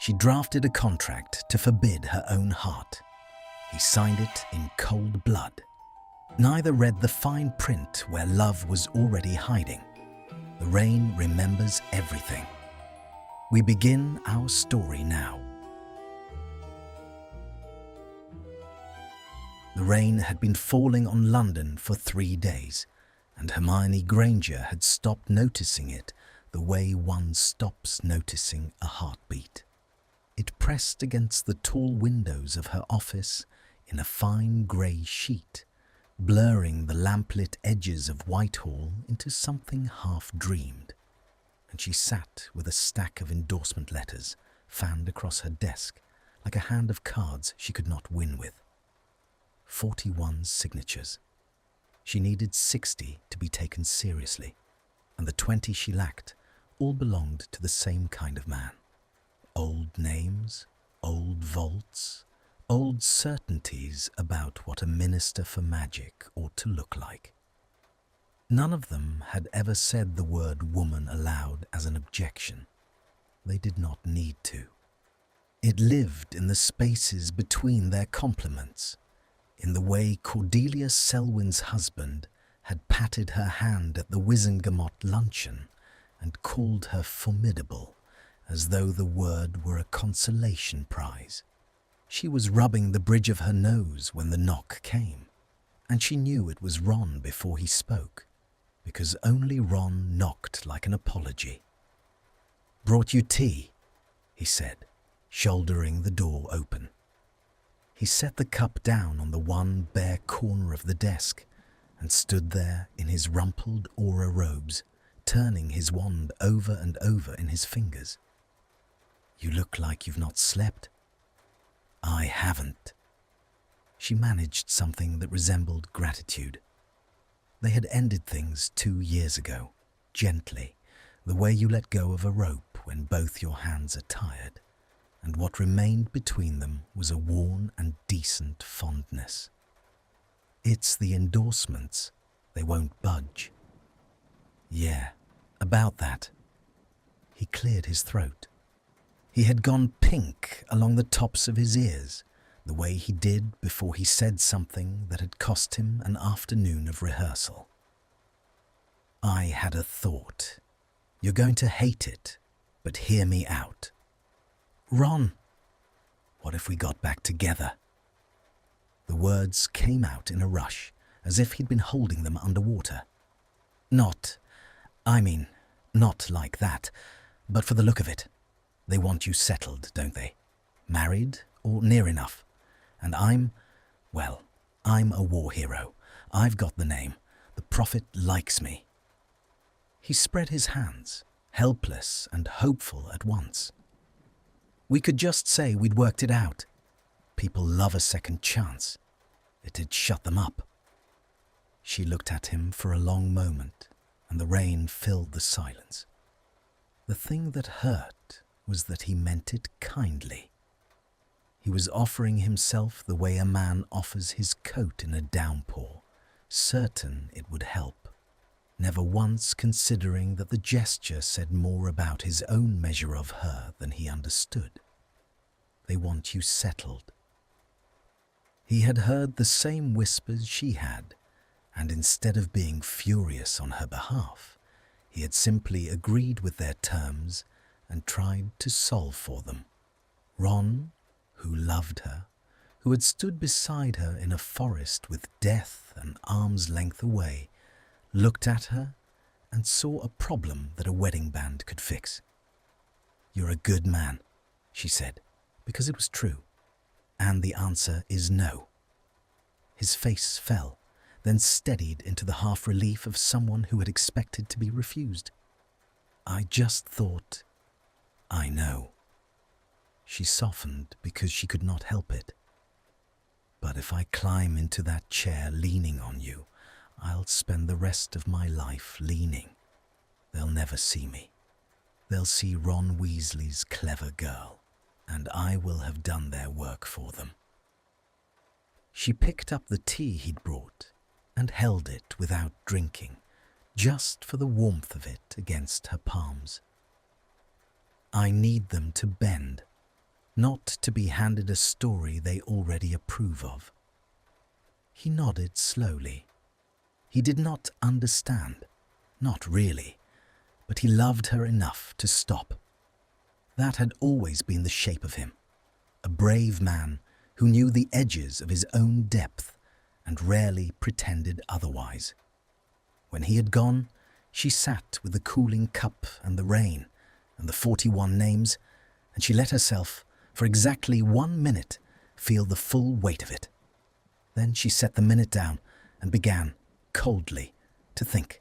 She drafted a contract to forbid her own heart. He signed it in cold blood. Neither read the fine print where love was already hiding. The rain remembers everything. We begin our story now. The rain had been falling on London for 3 days, and Hermione Granger had stopped noticing it the way one stops noticing a heartbeat. It pressed against the tall windows of her office in a fine grey sheet, blurring the lamplit edges of Whitehall into something half-dreamed, and she sat with a stack of endorsement letters fanned across her desk like a hand of cards she could not win with. 41 signatures. She needed 60 to be taken seriously, and the 20 she lacked all belonged to the same kind of man. Old names, old vaults, old certainties about what a minister for magic ought to look like. None of them had ever said the word woman aloud as an objection. They did not need to. It lived in the spaces between their compliments, in the way Cordelia Selwyn's husband had patted her hand at the Wizengamot luncheon and called her formidable, as though the word were a consolation prize. She was rubbing the bridge of her nose when the knock came, and she knew it was Ron before he spoke, because only Ron knocked like an apology. "Brought you tea," he said, shouldering the door open. He set the cup down on the one bare corner of the desk and stood there in his rumpled aura robes, turning his wand over and over in his fingers. "You look like you've not slept." "I haven't." She managed something that resembled gratitude. They had ended things 2 years ago, gently, the way you let go of a rope when both your hands are tired, and what remained between them was a worn and decent fondness. "It's the endorsements. They won't budge." "Yeah, about that." He cleared his throat. He had gone pink along the tops of his ears, the way he did before he said something that had cost him an afternoon of rehearsal. "I had a thought. You're going to hate it, but hear me out. Ron, what if we got back together?" The words came out in a rush, as if he'd been holding them underwater. Not like that, but for the look of it. They want you settled, don't they? Married, or near enough. And I'm a war hero. I've got the name. The Prophet likes me. He spread his hands, helpless and hopeful at once. "We could just say we'd worked it out. People love a second chance. It'd shut them up." She looked at him for a long moment, and the rain filled the silence. The thing that hurt was that he meant it kindly. He was offering himself the way a man offers his coat in a downpour, certain it would help, never once considering that the gesture said more about his own measure of her than he understood. They want you settled. He had heard the same whispers she had, and instead of being furious on her behalf, he had simply agreed with their terms and tried to solve for them. Ron, who loved her, who had stood beside her in a forest with death an arm's length away, looked at her and saw a problem that a wedding band could fix. "You're a good man," she said, because it was true, and the answer is no. His face fell, then steadied into the half-relief of someone who had expected to be refused. "I just thought—" "I know." She softened because she could not help it. "But if I climb into that chair leaning on you, I'll spend the rest of my life leaning. They'll never see me. They'll see Ron Weasley's clever girl, and I will have done their work for them." She picked up the tea he'd brought and held it without drinking, just for the warmth of it against her palms. "I need them to bend," not to be handed a story they already approve of. He nodded slowly. He did not understand, not really, but he loved her enough to stop. That had always been the shape of him, a brave man who knew the edges of his own depth and rarely pretended otherwise. When he had gone, she sat with the cooling cup and the rain and the 41 names, and she let herself, for exactly 1 minute, feel the full weight of it. Then she set the minute down and began, coldly, to think.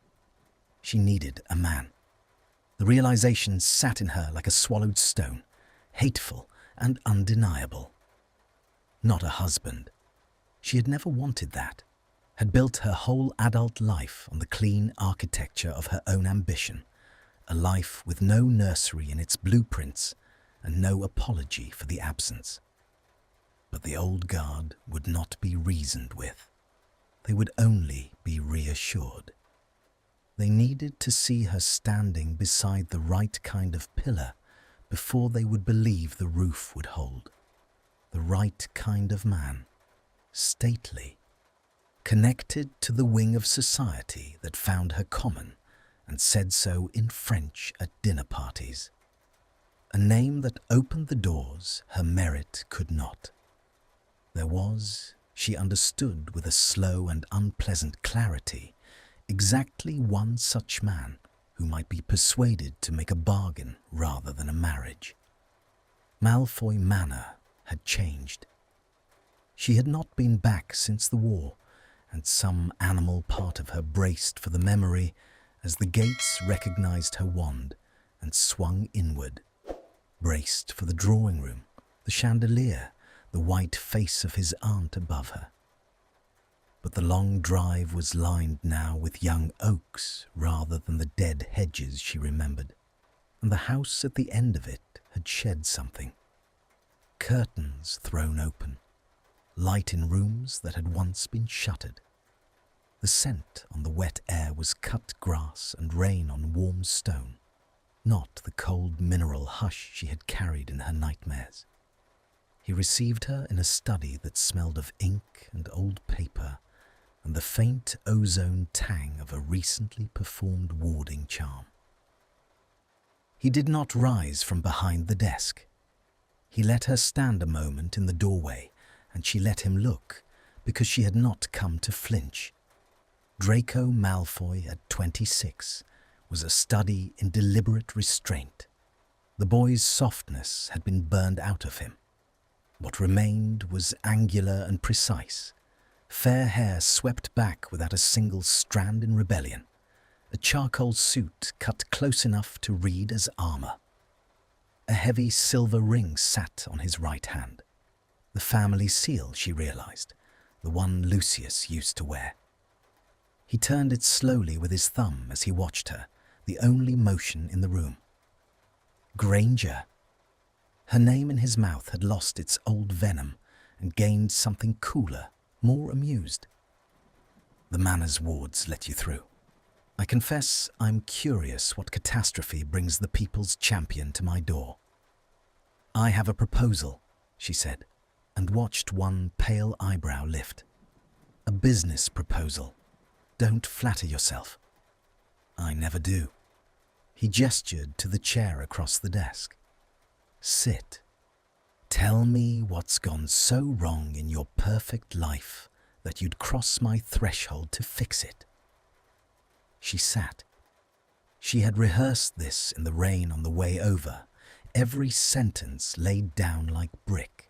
She needed a man. The realization sat in her like a swallowed stone, hateful and undeniable. Not a husband. She had never wanted that, had built her whole adult life on the clean architecture of her own ambition, a life with no nursery in its blueprints and no apology for the absence. But the old guard would not be reasoned with. They would only be reassured. They needed to see her standing beside the right kind of pillar before they would believe the roof would hold. The right kind of man, stately, connected to the wing of society that found her common and said so in French at dinner parties. A name that opened the doors her merit could not. There was, she understood with a slow and unpleasant clarity, exactly one such man who might be persuaded to make a bargain rather than a marriage. Malfoy Manor had changed. She had not been back since the war, and some animal part of her braced for the memory as the gates recognized her wand and swung inward, braced for the drawing room, the chandelier, the white face of his aunt above her. But the long drive was lined now with young oaks rather than the dead hedges she remembered, and the house at the end of it had shed something. Curtains thrown open, light in rooms that had once been shuttered. The scent on the wet air was cut grass and rain on warm stone, not the cold mineral hush she had carried in her nightmares. He received her in a study that smelled of ink and old paper and the faint ozone tang of a recently performed warding charm. He did not rise from behind the desk. He let her stand a moment in the doorway, and she let him look, because she had not come to flinch. Draco Malfoy at 26 was a study in deliberate restraint. The boy's softness had been burned out of him. What remained was angular and precise, fair hair swept back without a single strand in rebellion, a charcoal suit cut close enough to read as armor. A heavy silver ring sat on his right hand, the family seal, she realized, the one Lucius used to wear. He turned it slowly with his thumb as he watched her, the only motion in the room. Granger. Her name in his mouth had lost its old venom and gained something cooler, more amused. The Manor's wards let you through. I confess I'm curious what catastrophe brings the people's champion to my door. I have a proposal, she said, and watched one pale eyebrow lift. A business proposal. Don't flatter yourself. I never do. He gestured to the chair across the desk. Sit. Tell me what's gone so wrong in your perfect life that you'd cross my threshold to fix it. She sat. She had rehearsed this in the rain on the way over, every sentence laid down like brick,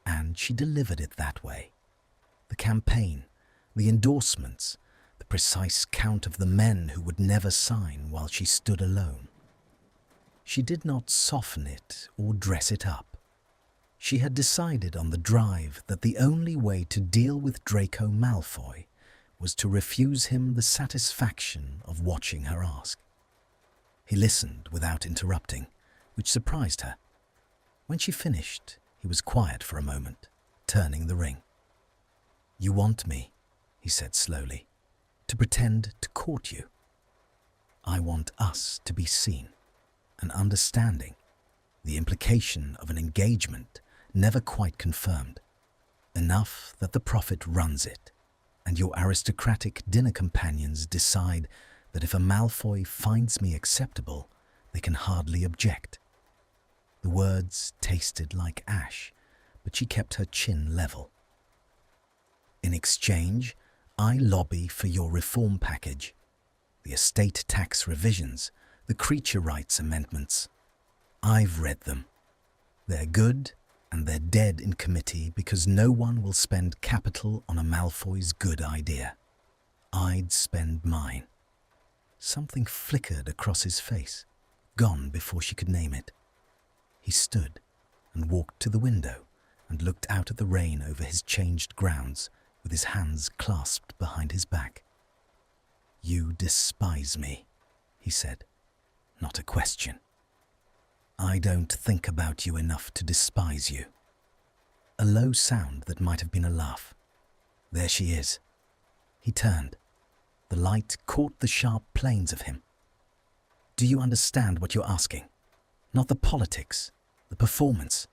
and she delivered it that way. The campaign, the endorsements, the precise count of the men who would never sign while she stood alone. She did not soften it or dress it up. She had decided on the drive that the only way to deal with Draco Malfoy was to refuse him the satisfaction of watching her ask. He listened without interrupting, which surprised her. When she finished, he was quiet for a moment, turning the ring. "You want me," he said slowly, "to pretend to court you. I want us to be seen, an understanding, the implication of an engagement never quite confirmed. Enough that the prophet runs it, and your aristocratic dinner companions decide that if a Malfoy finds me acceptable, they can hardly object. The words tasted like ash, but she kept her chin level. In exchange, I lobby for your reform package, the estate tax revisions, the creature rights amendments. I've read them. They're good, and they're dead in committee because no one will spend capital on a Malfoy's good idea. I'd spend mine. Something flickered across his face, gone before she could name it. He stood and walked to the window and looked out at the rain over his changed grounds with his hands clasped behind his back. "You despise me," he said. "Not a question. I don't think about you enough to despise you." A low sound that might have been a laugh. There she is. He turned. The light caught the sharp planes of him. "Do you understand what you're asking? Not the politics, the performance.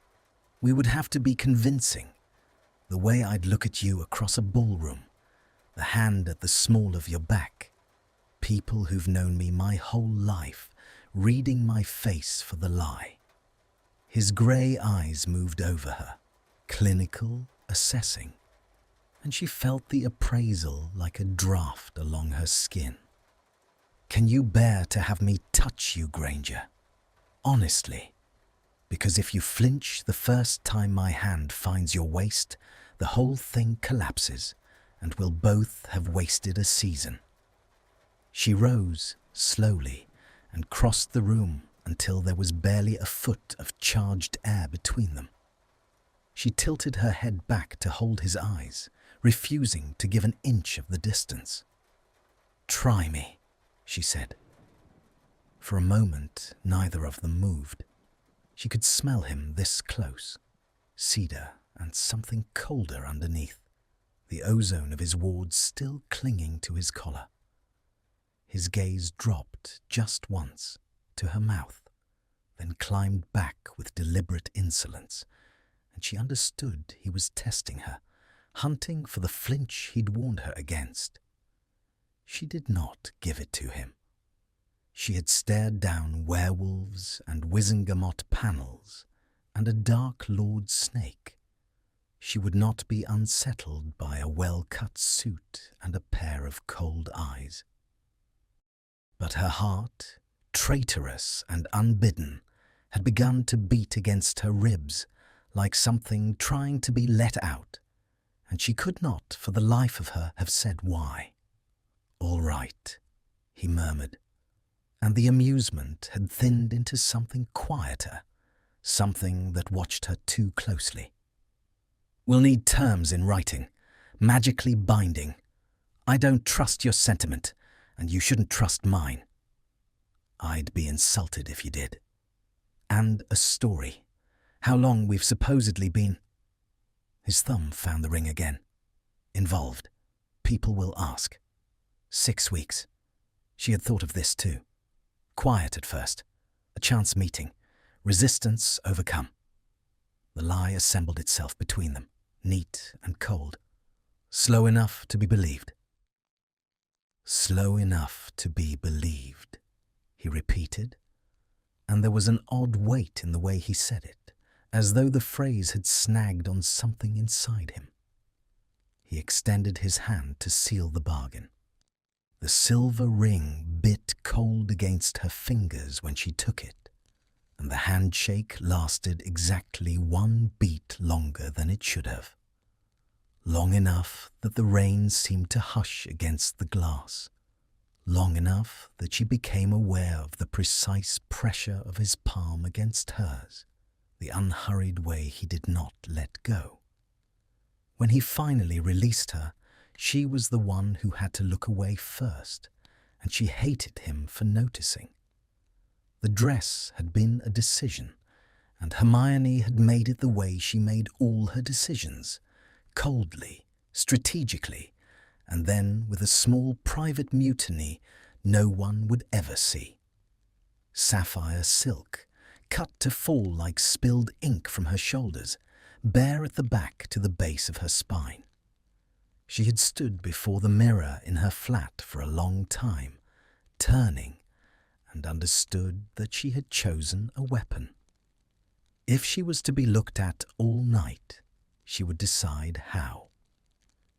We would have to be convincing. The way I'd look at you across a ballroom, the hand at the small of your back. People who've known me my whole life, reading my face for the lie." His grey eyes moved over her, clinical, assessing, and she felt the appraisal like a draft along her skin. "Can you bear to have me touch you, Granger? Honestly. Because if you flinch the first time my hand finds your waist, the whole thing collapses, and we'll both have wasted a season." She rose slowly and crossed the room until there was barely a foot of charged air between them. She tilted her head back to hold his eyes, refusing to give an inch of the distance. "Try me," she said. For a moment, neither of them moved. She could smell him this close, cedar and something colder underneath, the ozone of his wards still clinging to his collar. His gaze dropped just once to her mouth, then climbed back with deliberate insolence, and she understood he was testing her, hunting for the flinch he'd warned her against. She did not give it to him. She had stared down werewolves and Wizengamot panels and a Dark Lord snake. She would not be unsettled by a well-cut suit and a pair of cold eyes. But her heart, traitorous and unbidden, had begun to beat against her ribs like something trying to be let out, and she could not for the life of her have said why. "All right," he murmured, and the amusement had thinned into something quieter, something that watched her too closely. "We'll need terms in writing, magically binding. I don't trust your sentiment, and you shouldn't trust mine." "I'd be insulted if you did." "And a story. How long we've supposedly been—" His thumb found the ring again. "Involved. People will ask." 6 weeks. She had thought of this too. Quiet at first. A chance meeting. Resistance overcome. The lie assembled itself between them, neat and cold. Slow enough to be believed. "Slow enough to be believed," he repeated, and there was an odd weight in the way he said it, as though the phrase had snagged on something inside him. He extended his hand to seal the bargain. The silver ring bit cold against her fingers when she took it, and the handshake lasted exactly 1 beat longer than it should have. Long enough that the rain seemed to hush against the glass. Long enough that she became aware of the precise pressure of his palm against hers, the unhurried way he did not let go. When he finally released her, she was the one who had to look away first, and she hated him for noticing. The dress had been a decision, and Hermione had made it the way she made all her decisions, coldly, strategically, and then with a small private mutiny no one would ever see. Sapphire silk, cut to fall like spilled ink from her shoulders, bare at the back to the base of her spine. She had stood before the mirror in her flat for a long time, turning, and understood that she had chosen a weapon. If she was to be looked at all night, she would decide how.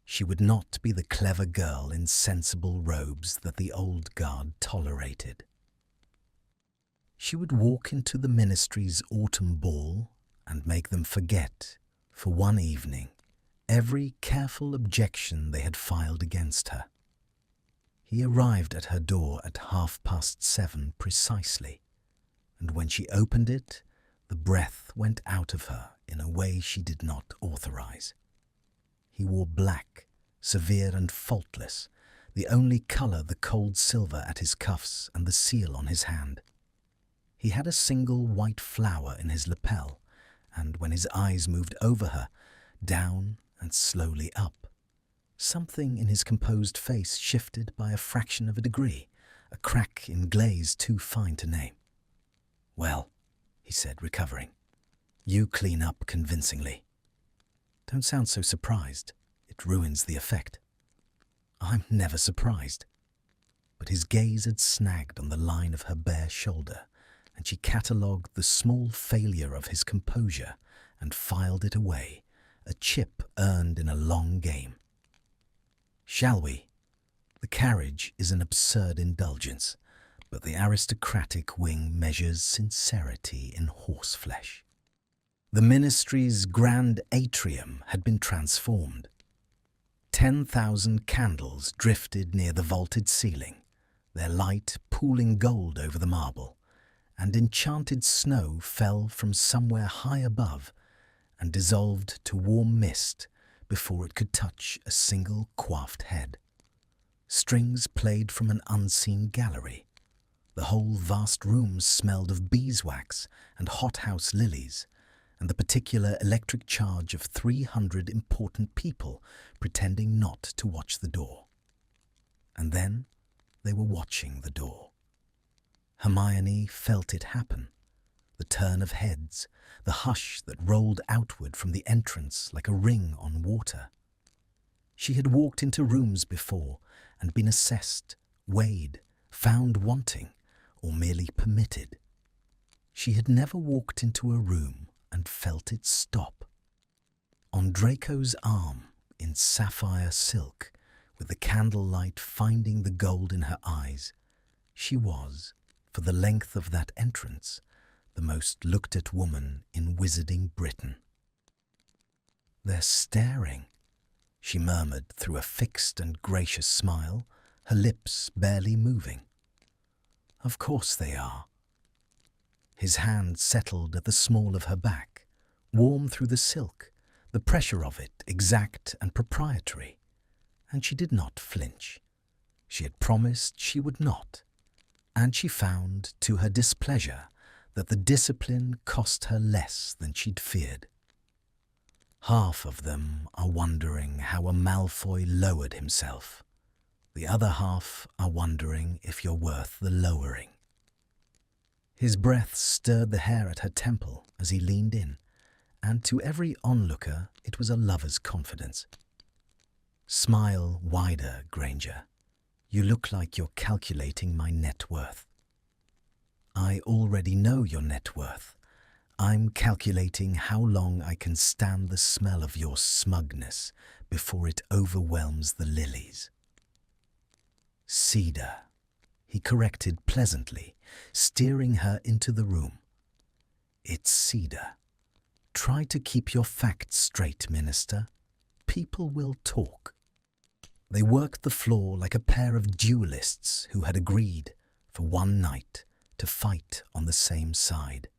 She would not be the clever girl in sensible robes that the old guard tolerated. She would walk into the ministry's autumn ball and make them forget, for one evening, every careful objection they had filed against her. He arrived at her door at 7:30 precisely, and when she opened it, the breath went out of her in a way she did not authorize. He wore black, severe and faultless, the only color the cold silver at his cuffs and the seal on his hand. He had a single white flower in his lapel, and when his eyes moved over her, down and slowly up, something in his composed face shifted by a fraction of a degree, a crack in glaze too fine to name. "Well," he said, recovering, "you clean up convincingly. Don't sound so surprised. It ruins the effect." "I'm never surprised." But his gaze had snagged on the line of her bare shoulder, and she catalogued the small failure of his composure and filed it away, a chip earned in a long game. "Shall we? The carriage is an absurd indulgence, but the aristocratic wing measures sincerity in horseflesh." The ministry's grand atrium had been transformed. 10,000 candles drifted near the vaulted ceiling, their light pooling gold over the marble, and enchanted snow fell from somewhere high above and dissolved to warm mist before it could touch a single coiffed head. Strings played from an unseen gallery. The whole vast room smelled of beeswax and hothouse lilies, and the particular electric charge of 300 important people pretending not to watch the door. And then they were watching the door. Hermione felt it happen, the turn of heads, the hush that rolled outward from the entrance like a ring on water. She had walked into rooms before and been assessed, weighed, found wanting, or merely permitted. She had never walked into a room and felt it stop. On Draco's arm, in sapphire silk, with the candlelight finding the gold in her eyes, she was, for the length of that entrance, the most looked-at woman in Wizarding Britain. "They're staring," she murmured through a fixed and gracious smile, her lips barely moving. "Of course they are." His hand settled at the small of her back, warm through the silk, the pressure of it exact and proprietary, and she did not flinch. She had promised she would not, and she found, to her displeasure, that the discipline cost her less than she'd feared. Half of them are wondering how a Malfoy lowered himself. The other half are wondering if you're worth the lowering. His breath stirred the hair at her temple as he leaned in, and to every onlooker it was a lover's confidence. "Smile wider, Granger. You look like you're calculating my net worth." "I already know your net worth. I'm calculating how long I can stand the smell of your smugness before it overwhelms the lilies." "Cedar," he corrected pleasantly, steering her into the room. "It's cedar. Try to keep your facts straight, Minister. People will talk." They worked the floor like a pair of duelists who had agreed, for one night, to fight on the same side.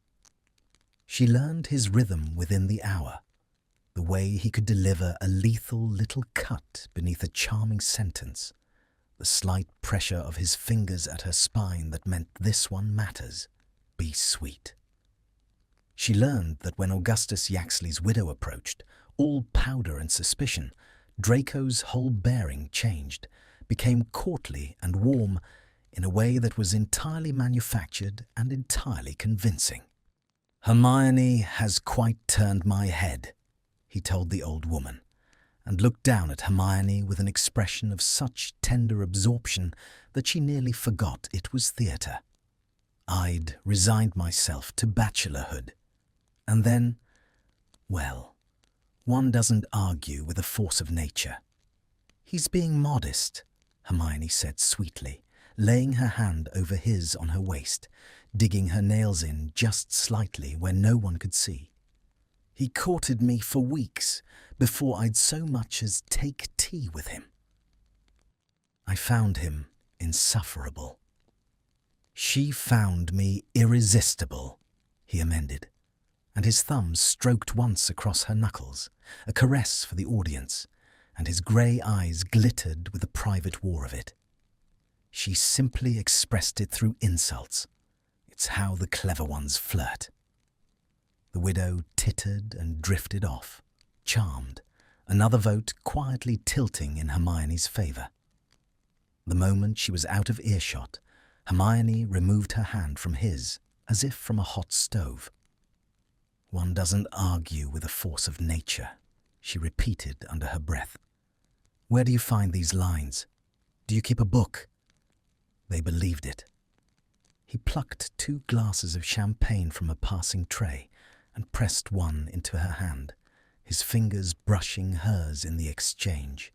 She learned his rhythm within the hour, the way he could deliver a lethal little cut beneath a charming sentence, the slight pressure of his fingers at her spine that meant this one matters, be sweet. She learned that when Augustus Yaxley's widow approached, all powder and suspicion, Draco's whole bearing changed, became courtly and warm in a way that was entirely manufactured and entirely convincing. "Hermione has quite turned my head," he told the old woman, and looked down at Hermione with an expression of such tender absorption that she nearly forgot it was theatre. I'd resigned myself to bachelorhood. And then, well, one doesn't argue with the force of nature. He's being modest, Hermione said sweetly, laying her hand over his on her waist, digging her nails in just slightly where no one could see. He courted me for weeks before I'd so much as take tea with him. I found him insufferable. She found me irresistible, he amended, and his thumbs stroked once across her knuckles, a caress for the audience, and his grey eyes glittered with the private war of it. She simply expressed it through insults. It's how the clever ones flirt. The widow tittered and drifted off, charmed, another vote quietly tilting in Hermione's favour. The moment she was out of earshot, Hermione removed her hand from his, as if from a hot stove. One doesn't argue with the force of nature, she repeated under her breath. Where do you find these lines? Do you keep a book? They believed it. He plucked 2 glasses of champagne from a passing tray and pressed one into her hand, his fingers brushing hers in the exchange.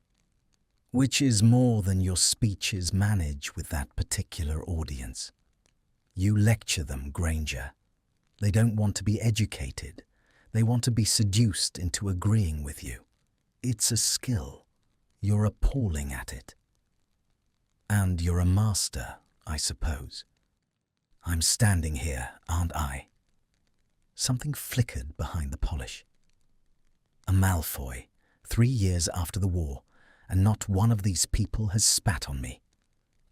Which is more than your speeches manage with that particular audience. You lecture them, Granger. They don't want to be educated. They want to be seduced into agreeing with you. It's a skill. You're appalling at it. And you're a master, I suppose. I'm standing here, aren't I? Something flickered behind the polish. A Malfoy, 3 years after the war, and not one of these people has spat on me.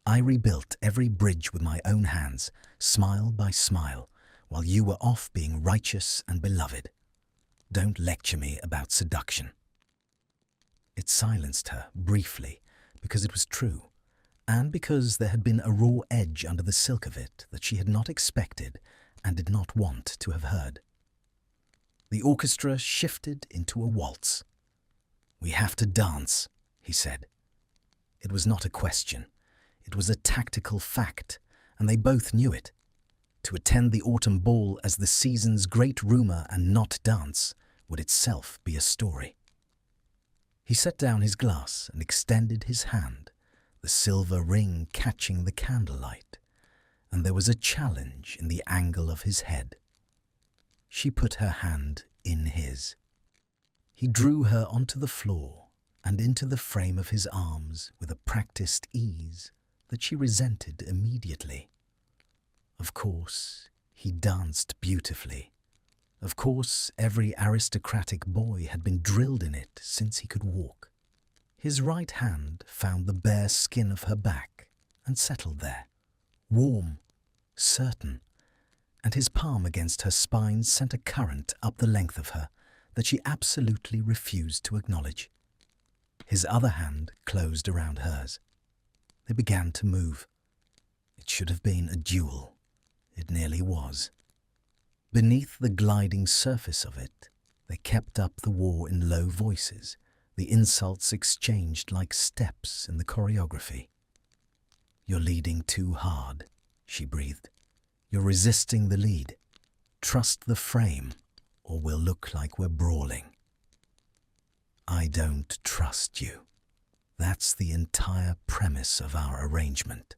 I rebuilt every bridge with my own hands, smile by smile, while you were off being righteous and beloved. Don't lecture me about seduction. It silenced her, briefly, because it was true, and because there had been a raw edge under the silk of it that she had not expected and did not want to have heard. The orchestra shifted into a waltz. We have to dance, he said. It was not a question. It was a tactical fact, and they both knew it. To attend the autumn ball as the season's great rumour and not dance would itself be a story. He set down his glass and extended his hand, the silver ring catching the candlelight, and there was a challenge in the angle of his head. She put her hand in his. He drew her onto the floor and into the frame of his arms with a practiced ease that she resented immediately. Of course, he danced beautifully. Of course, every aristocratic boy had been drilled in it since he could walk. His right hand found the bare skin of her back and settled there, warm, certain, and his palm against her spine sent a current up the length of her that she absolutely refused to acknowledge. His other hand closed around hers. They began to move. It should have been a duel. It nearly was. Beneath the gliding surface of it, they kept up the war in low voices, the insults exchanged like steps in the choreography. You're leading too hard, she breathed. You're resisting the lead. Trust the frame, or we'll look like we're brawling. I don't trust you. That's the entire premise of our arrangement.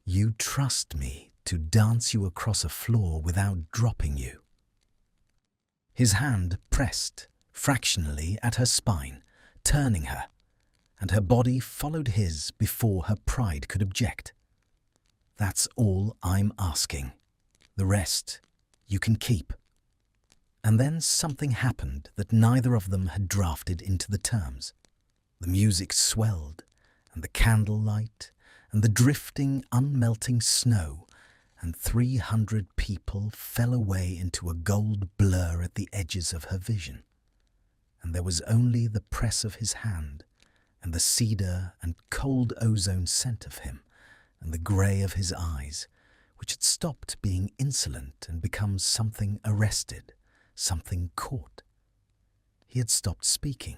You trust me to dance you across a floor without dropping you. His hand pressed fractionally at her spine, turning her, and her body followed his before her pride could object. That's all I'm asking. The rest you can keep. And then something happened that neither of them had drafted into the terms. The music swelled, and the candlelight, and the drifting, unmelting snow, and 300 people fell away into a gold blur at the edges of her vision. And there was only the press of his hand, and the cedar and cold ozone scent of him, and the grey of his eyes, which had stopped being insolent and become something arrested, something caught. He had stopped speaking.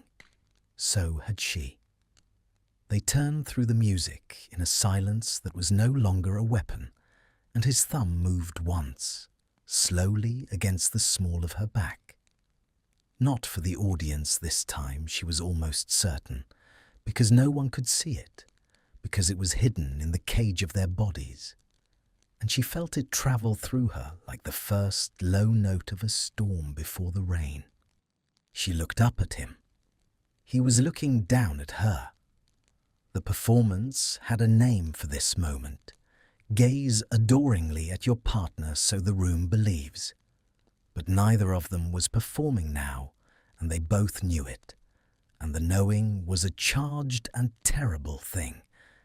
So had she. They turned through the music in a silence that was no longer a weapon, and his thumb moved once, slowly against the small of her back. Not for the audience this time, she was almost certain, because no one could see it, because it was hidden in the cage of their bodies. And she felt it travel through her like the first low note of a storm before the rain. She looked up at him. He was looking down at her. The performance had a name for this moment. Gaze adoringly at your partner so the room believes. But neither of them was performing now, and they both knew it. And the knowing was a charged and terrible thing,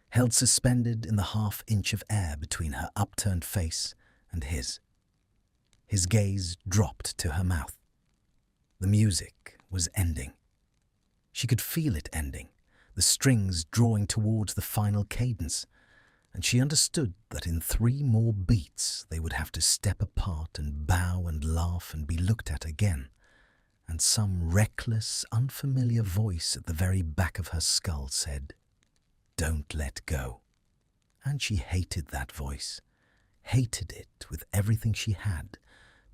held suspended in the half-inch of air between her upturned face and his. His gaze dropped to her mouth. The music was ending. She could feel it ending, the strings drawing towards the final cadence, and she understood that in 3 more beats they would have to step apart and bow and laugh and be looked at again, and some reckless, unfamiliar voice at the very back of her skull said, "Don't let go." And she hated that voice, hated it with everything she had,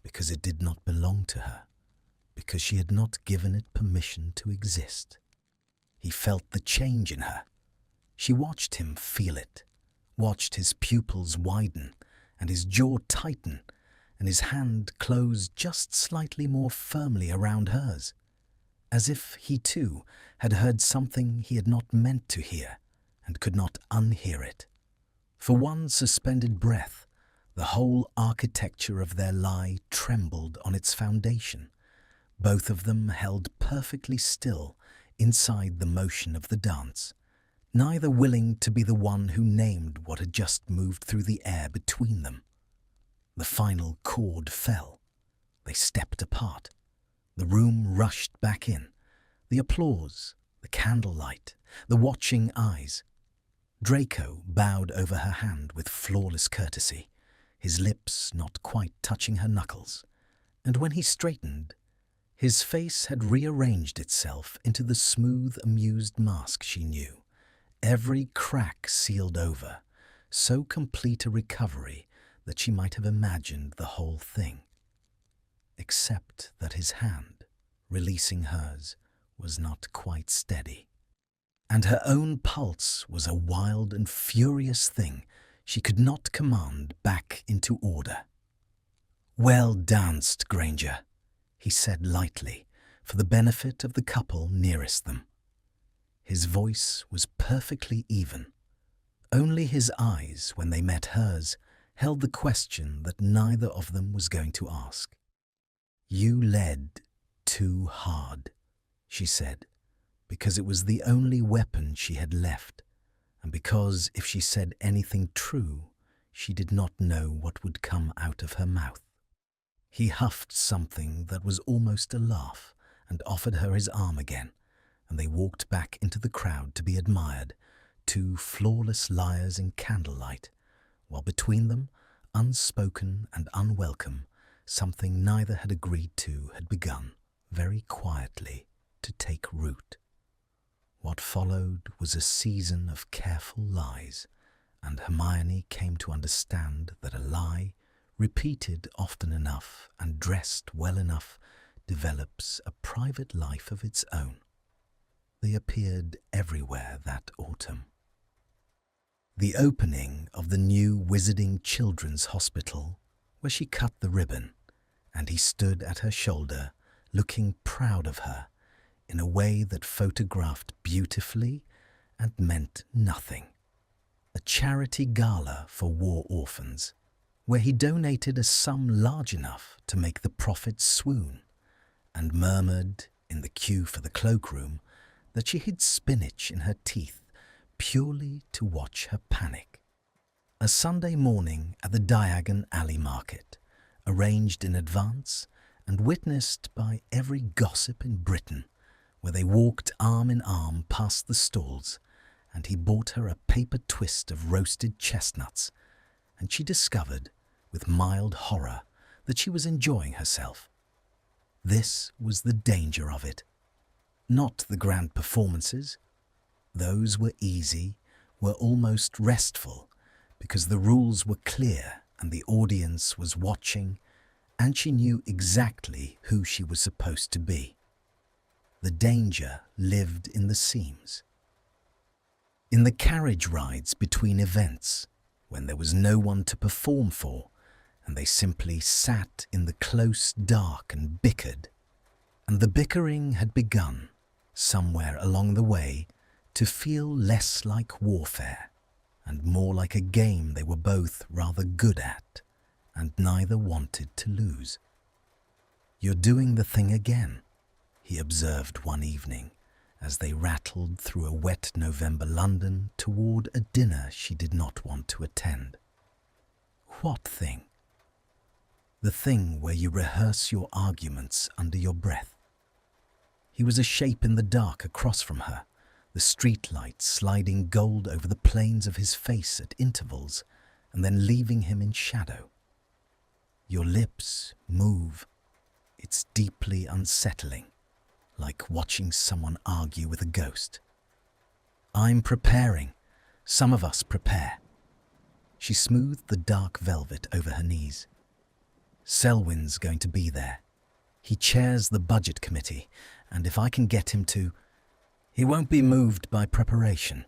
because it did not belong to her, because she had not given it permission to exist. He felt the change in her. She watched him feel it, watched his pupils widen and his jaw tighten and his hand close just slightly more firmly around hers, as if he too had heard something he had not meant to hear and could not unhear it. For one suspended breath, the whole architecture of their lie trembled on its foundation. Both of them held perfectly still inside the motion of the dance, neither willing to be the one who named what had just moved through the air between them. The final chord fell. They stepped apart. The room rushed back in. The applause, the candlelight, the watching eyes. Draco bowed over her hand with flawless courtesy, his lips not quite touching her knuckles, and when he straightened, his face had rearranged itself into the smooth, amused mask she knew, every crack sealed over, so complete a recovery that she might have imagined the whole thing. Except that his hand, releasing hers, was not quite steady. And her own pulse was a wild and furious thing she could not command back into order. "Well danced, Granger," he said lightly, for the benefit of the couple nearest them. His voice was perfectly even. Only his eyes, when they met hers, held the question that neither of them was going to ask. "You led too hard," she said, because it was the only weapon she had left, and because if she said anything true, she did not know what would come out of her mouth. He huffed something that was almost a laugh and offered her his arm again, and they walked back into the crowd to be admired, 2 flawless liars in candlelight, while between them, unspoken and unwelcome, something neither had agreed to had begun, very quietly, to take root. What followed was a season of careful lies, and Hermione came to understand that a lie, repeated often enough and dressed well enough, develops a private life of its own. They appeared everywhere that autumn. The opening of the new Wizarding Children's Hospital, where she cut the ribbon, and he stood at her shoulder, looking proud of her, in a way that photographed beautifully and meant nothing. A charity gala for war orphans, where he donated a sum large enough to make the prophet swoon, and murmured, in the queue for the cloakroom, that she hid spinach in her teeth purely to watch her panic. A Sunday morning at the Diagon Alley Market, arranged in advance and witnessed by every gossip in Britain, where they walked arm in arm past the stalls, and he bought her a paper twist of roasted chestnuts, and she discovered, with mild horror, that she was enjoying herself. This was the danger of it. Not the grand performances. Those were easy, were almost restful, because the rules were clear and the audience was watching, and she knew exactly who she was supposed to be. The danger lived in the seams. In the carriage rides between events, when there was no one to perform for, and they simply sat in the close dark and bickered, and the bickering had begun, somewhere along the way, to feel less like warfare, and more like a game they were both rather good at, and neither wanted to lose. "You're doing the thing again," he observed one evening, as they rattled through a wet November London toward a dinner she did not want to attend. "What thing?" "The thing where you rehearse your arguments under your breath." He was a shape in the dark across from her, the streetlight sliding gold over the planes of his face at intervals and then leaving him in shadow. "Your lips move. It's deeply unsettling, like watching someone argue with a ghost." "I'm preparing. Some of us prepare." She smoothed the dark velvet over her knees. "Selwyn's going to be there. He chairs the budget committee, and if I can get him to, he won't be moved by preparation."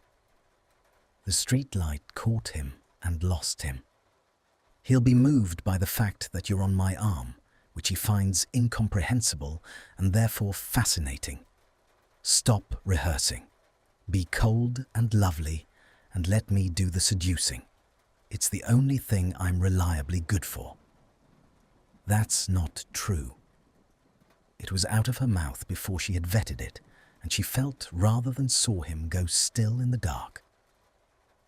The streetlight caught him and lost him. "He'll be moved by the fact that you're on my arm, which he finds incomprehensible and therefore fascinating. Stop rehearsing. Be cold and lovely, and let me do the seducing. It's the only thing I'm reliably good for." That's not true. It was out of her mouth before she had vetted it, and she felt rather than saw him go still in the dark.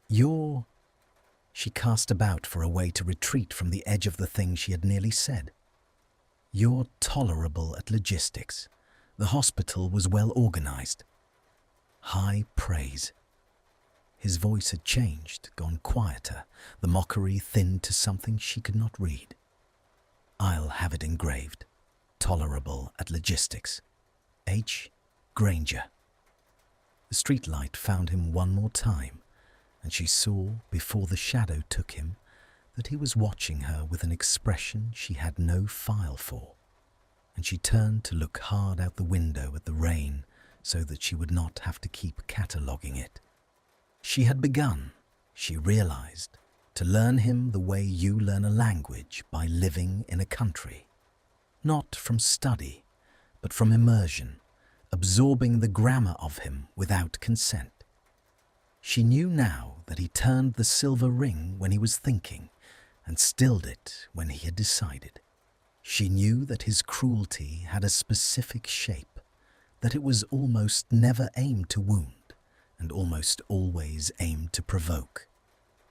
"You're—" She cast about for a way to retreat from the edge of the thing she had nearly said. "You're tolerable at logistics. The hospital was well organized." High praise. His voice had changed, gone quieter, the mockery thinned to something she could not read. "I'll have it engraved. Tolerable at logistics. H. Granger." The streetlight found him one more time, and she saw, before the shadow took him, that he was watching her with an expression she had no file for, and she turned to look hard out the window at the rain so that she would not have to keep cataloguing it. She had begun, she realized, to learn him the way you learn a language by living in a country. Not from study, but from immersion, absorbing the grammar of him without consent. She knew now that he turned the silver ring when he was thinking, and stilled it when he had decided. She knew that his cruelty had a specific shape, that it was almost never aimed to wound, and almost always aimed to provoke.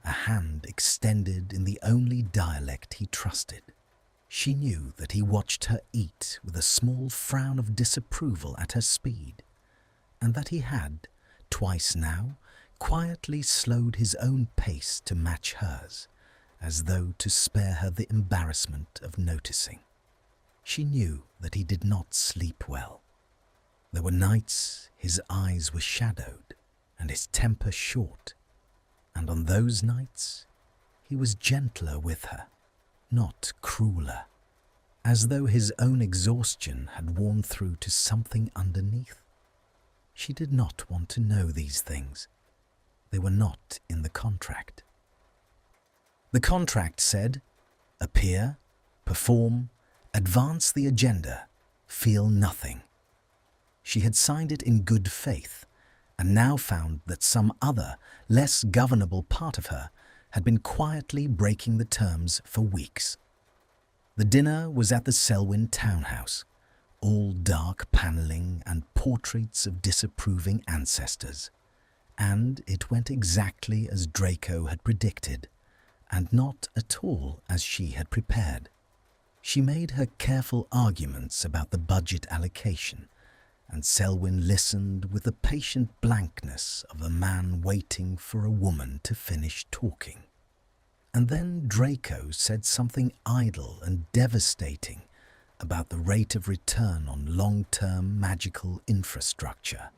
A hand extended in the only dialect he trusted. She knew that he watched her eat with a small frown of disapproval at her speed, and that he had, twice now, quietly slowed his own pace to match hers, as though to spare her the embarrassment of noticing. She knew that he did not sleep well. There were nights his eyes were shadowed and his temper short, and on those nights he was gentler with her, not crueler, as though his own exhaustion had worn through to something underneath. She did not want to know these things. They were not in the contract. The contract said, appear, perform, advance the agenda, feel nothing. She had signed it in good faith, and now found that some other, less governable part of her had been quietly breaking the terms for weeks. The dinner was at the Selwyn townhouse, all dark panelling and portraits of disapproving ancestors, and it went exactly as Draco had predicted, and not at all as she had prepared. She made her careful arguments about the budget allocation, and Selwyn listened with the patient blankness of a man waiting for a woman to finish talking. And then Draco said something idle and devastating about the rate of return on long-term magical infrastructure,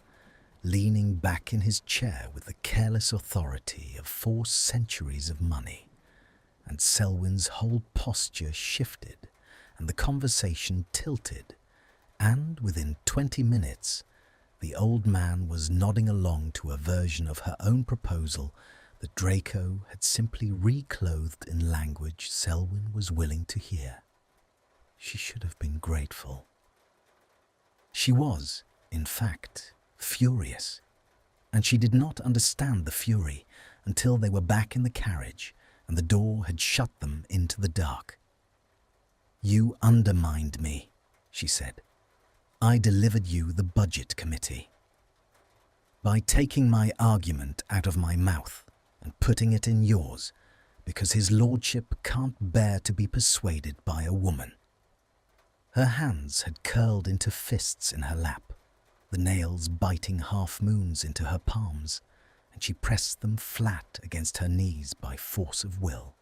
leaning back in his chair with the careless authority of 4 centuries of money, and Selwyn's whole posture shifted and the conversation tilted, and within 20 minutes the old man was nodding along to a version of her own proposal that Draco had simply reclothed in language Selwyn was willing to hear. She should have been grateful. She was, in fact, furious, and she did not understand the fury until they were back in the carriage and the door had shut them into the dark. "You undermined me," she said. "I delivered you the budget committee. By taking my argument out of my mouth and putting it in yours, because his lordship can't bear to be persuaded by a woman." Her hands had curled into fists in her lap, the nails biting half-moons into her palms, and she pressed them flat against her knees by force of will.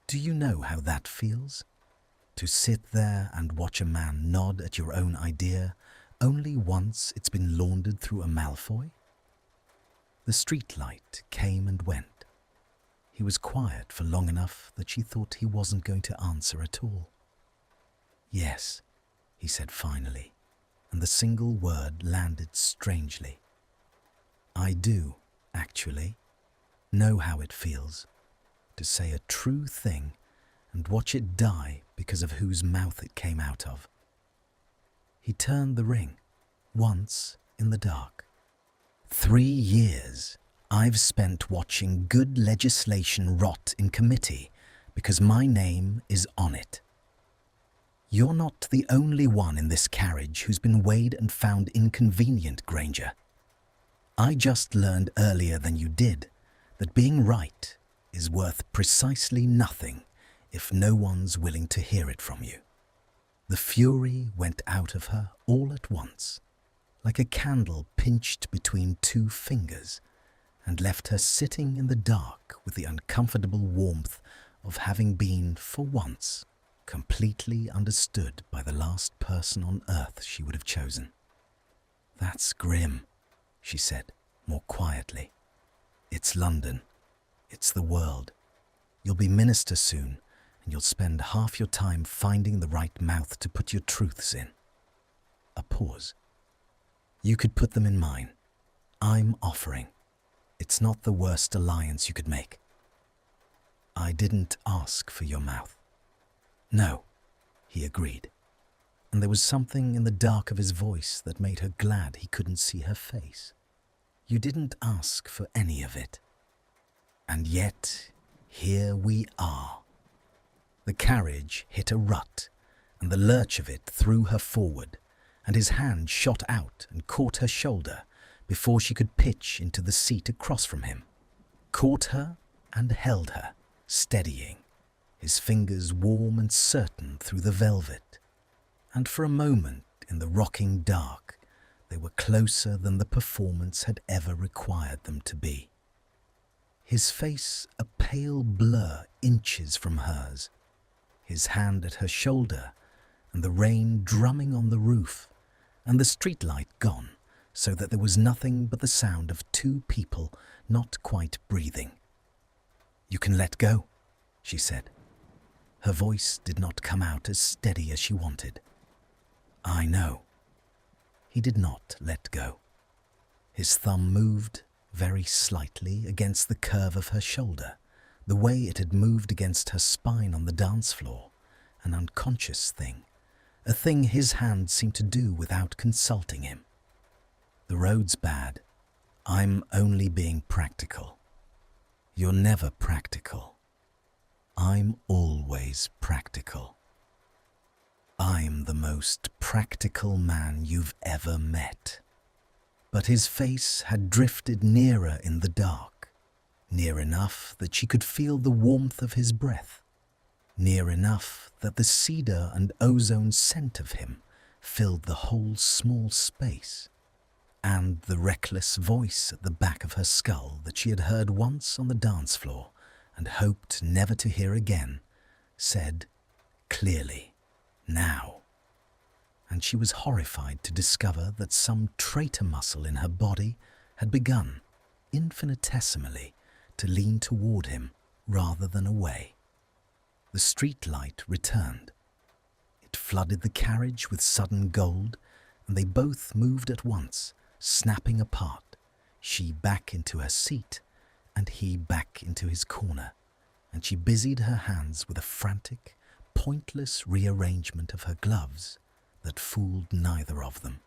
"Do you know how that feels? To sit there and watch a man nod at your own idea only once it's been laundered through a Malfoy?" The streetlight came and went. He was quiet for long enough that she thought he wasn't going to answer at all. "Yes," he said finally, and the single word landed strangely. "I do, actually, know how it feels to say a true thing and watch it die because of whose mouth it came out of." He turned the ring, once in the dark. 3 years I've spent watching good legislation rot in committee because my name is on it. You're not the only one in this carriage who's been weighed and found inconvenient, Granger. I just learned earlier than you did that being right is worth precisely nothing if no one's willing to hear it from you. The fury went out of her all at once, like a candle pinched between 2 fingers, and left her sitting in the dark with the uncomfortable warmth of having been, for once, completely understood by the last person on earth she would have chosen. "That's grim," she said, more quietly. "It's London. It's the world. You'll be minister soon, and you'll spend half your time finding the right mouth to put your truths in." A pause. "You could put them in mine. I'm offering. It's not the worst alliance you could make." "I didn't ask for your mouth." "No," he agreed, and there was something in the dark of his voice that made her glad he couldn't see her face. "You didn't ask for any of it. And yet, here we are." The carriage hit a rut, and the lurch of it threw her forward, and his hand shot out and caught her shoulder before she could pitch into the seat across from him, caught her and held her, steadying, his fingers warm and certain through the velvet, and for a moment in the rocking dark they were closer than the performance had ever required them to be. His face a pale blur inches from hers, his hand at her shoulder, and the rain drumming on the roof, and the streetlight gone, so that there was nothing but the sound of 2 people not quite breathing. "You can let go," she said. Her voice did not come out as steady as she wanted. "I know." He did not let go. His thumb moved very slightly against the curve of her shoulder, the way it had moved against her spine on the dance floor, an unconscious thing, a thing his hand seemed to do without consulting him. "The road's bad. I'm only being practical." "You're never practical." "I'm always practical. I'm the most practical man you've ever met." But his face had drifted nearer in the dark, near enough that she could feel the warmth of his breath, near enough that the cedar and ozone scent of him filled the whole small space, and the reckless voice at the back of her skull that she had heard once on the dance floor and hoped never to hear again, said clearly, Now. And she was horrified to discover that some traitor muscle in her body had begun, infinitesimally, to lean toward him rather than away. The street light returned. It flooded the carriage with sudden gold, and they both moved at once, snapping apart, she back into her seat, and he back into his corner, and she busied her hands with a frantic, pointless rearrangement of her gloves that fooled neither of them.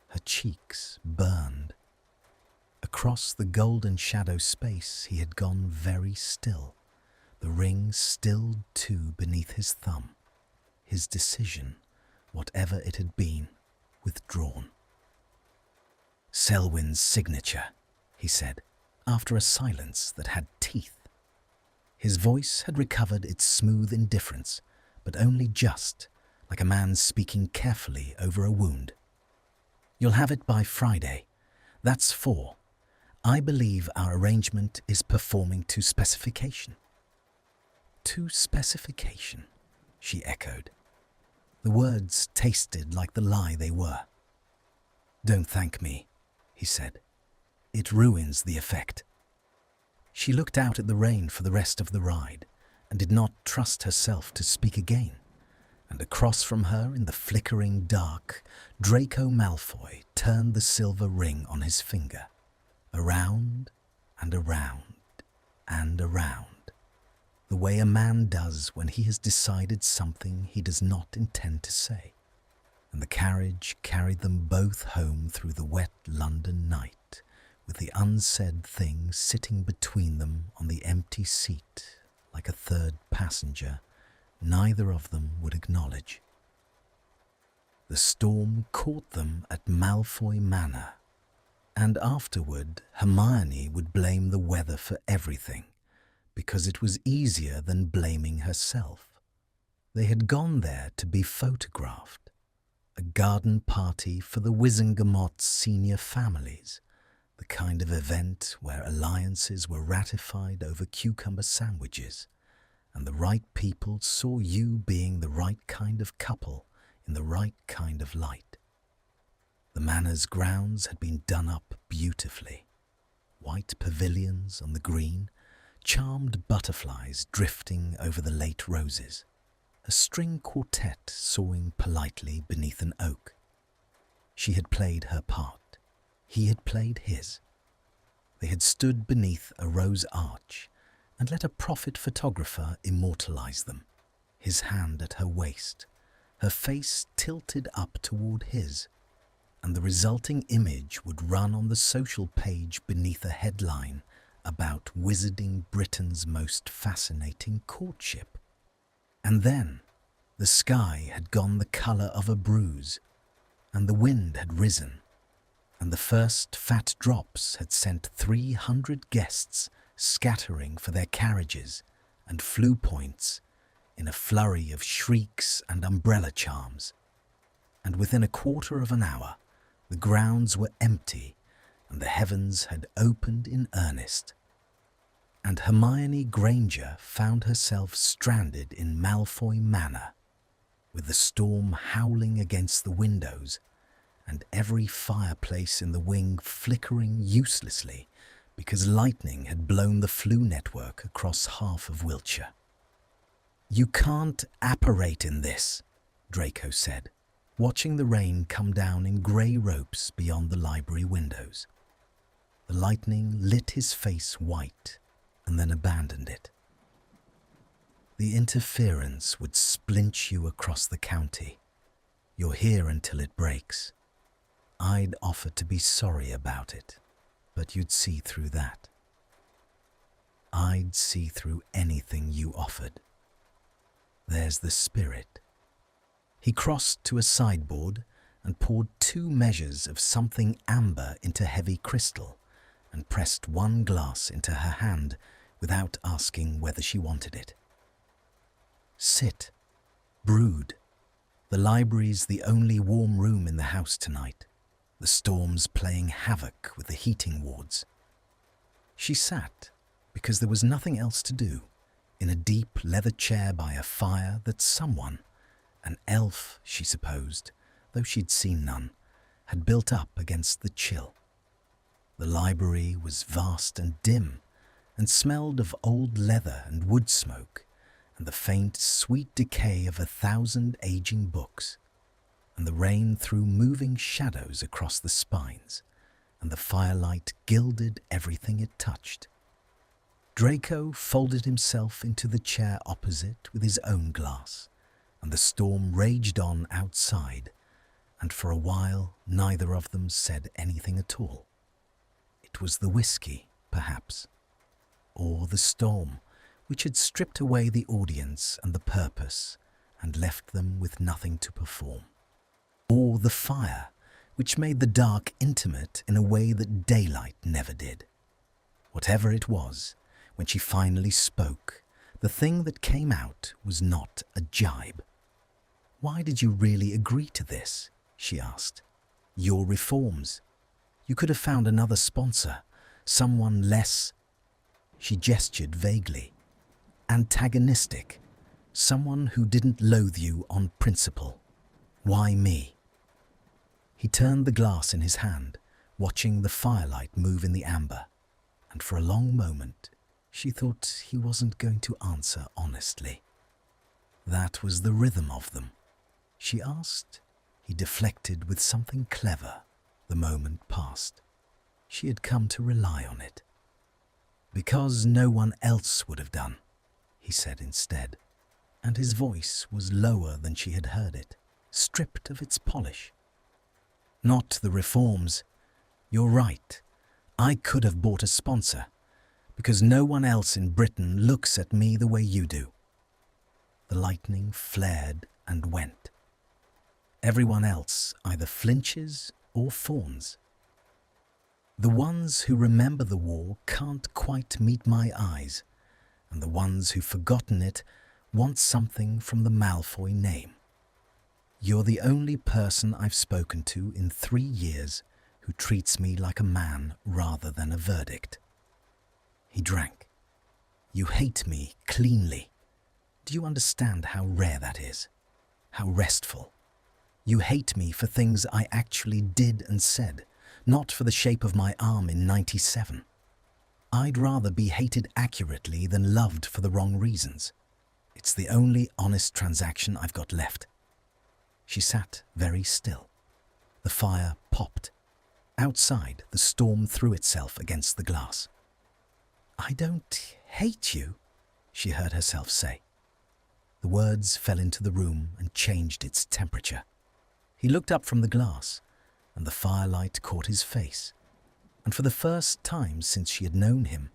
Her cheeks burned. Across the golden shadow space he had gone very still, the ring stilled too beneath his thumb, his decision, whatever it had been, withdrawn. "Selwyn's signature," he said, after a silence that had teeth. His voice had recovered its smooth indifference, but only just, like a man speaking carefully over a wound. "You'll have it by Friday. That's 4. I believe our arrangement is performing to specification." "To specification," she echoed. The words tasted like the lie they were. "Don't thank me," he said. "It ruins the effect." She looked out at the rain for the rest of the ride and did not trust herself to speak again. And across from her in the flickering dark, Draco Malfoy turned the silver ring on his finger, around and around and around, the way a man does when he has decided something he does not intend to say. And the carriage carried them both home through the wet London night, with the unsaid thing sitting between them on the empty seat like a third passenger neither of them would acknowledge. The storm caught them at Malfoy Manor, and afterward Hermione would blame the weather for everything, because it was easier than blaming herself. They had gone there to be photographed, a garden party for the Wizengamot's senior families, the kind of event where alliances were ratified over cucumber sandwiches, and the right people saw you being the right kind of couple in the right kind of light. The manor's grounds had been done up beautifully. White pavilions on the green, charmed butterflies drifting over the late roses, a string quartet sawing politely beneath an oak. She had played her part. He had played his. They had stood beneath a rose arch and let a prophet photographer immortalize them, his hand at her waist, her face tilted up toward his, and the resulting image would run on the social page beneath a headline about wizarding Britain's most fascinating courtship. And then the sky had gone the colour of a bruise, and the wind had risen, and the first fat drops had sent 300 guests scattering for their carriages and flue points in a flurry of shrieks and umbrella charms. And within a quarter of an hour, the grounds were empty and the heavens had opened in earnest. And Hermione Granger found herself stranded in Malfoy Manor, with the storm howling against the windows and every fireplace in the wing flickering uselessly because lightning had blown the flue network across half of Wiltshire. "You can't apparate in this," Draco said, watching the rain come down in grey ropes beyond the library windows. The lightning lit his face white and then abandoned it. "The interference would splint you across the county. You're here until it breaks. I'd offer to be sorry about it, but you'd see through that. I'd see through anything you offered. There's the spirit." He crossed to a sideboard and poured 2 measures of something amber into heavy crystal and pressed 1 glass into her hand without asking whether she wanted it. "Sit. Brood. The library's the only warm room in the house tonight. The storm's playing havoc with the heating wards." She sat, because there was nothing else to do, in a deep leather chair by a fire that someone, An elf, she supposed, though she'd seen none, had built up against the chill. The library was vast and dim, and smelled of old leather and wood smoke, and the faint, sweet decay of 1,000 aging books, and the rain threw moving shadows across the spines, and the firelight gilded everything it touched. Draco folded himself into the chair opposite with his own glass, and the storm raged on outside, and for a while neither of them said anything at all. It was the whiskey, perhaps, or the storm, which had stripped away the audience and the purpose and left them with nothing to perform. Or the fire, which made the dark intimate in a way that daylight never did. Whatever it was, when she finally spoke, the thing that came out was not a jibe. "Why did you really agree to this?" she asked. "Your reforms. You could have found another sponsor, someone less," she gestured vaguely, "antagonistic, someone who didn't loathe you on principle. Why me?" He turned the glass in his hand, watching the firelight move in the amber, and for a long moment she thought he wasn't going to answer honestly. That was the rhythm of them. She asked. He deflected with something clever. The moment passed. She had come to rely on it. "Because no one else would have done," he said instead, and his voice was lower than she had heard it, stripped of its polish. "Not the reforms. You're right. I could have bought a sponsor, because no one else in Britain looks at me the way you do." The lightning flared and went. Everyone else either flinches or fawns. "The ones who remember the war can't quite meet my eyes, and the ones who've forgotten it want something from the Malfoy name. You're the only person I've spoken to in 3 years who treats me like a man rather than a verdict." He drank. "You hate me cleanly. Do you understand how rare that is? How restful? You hate me for things I actually did and said, not for the shape of my arm in 97. I'd rather be hated accurately than loved for the wrong reasons. It's the only honest transaction I've got left." She sat very still. The fire popped. Outside, the storm threw itself against the glass. "I don't hate you," she heard herself say. The words fell into the room and changed its temperature. He looked up from the glass, and the firelight caught his face, and for the first time since she had known him,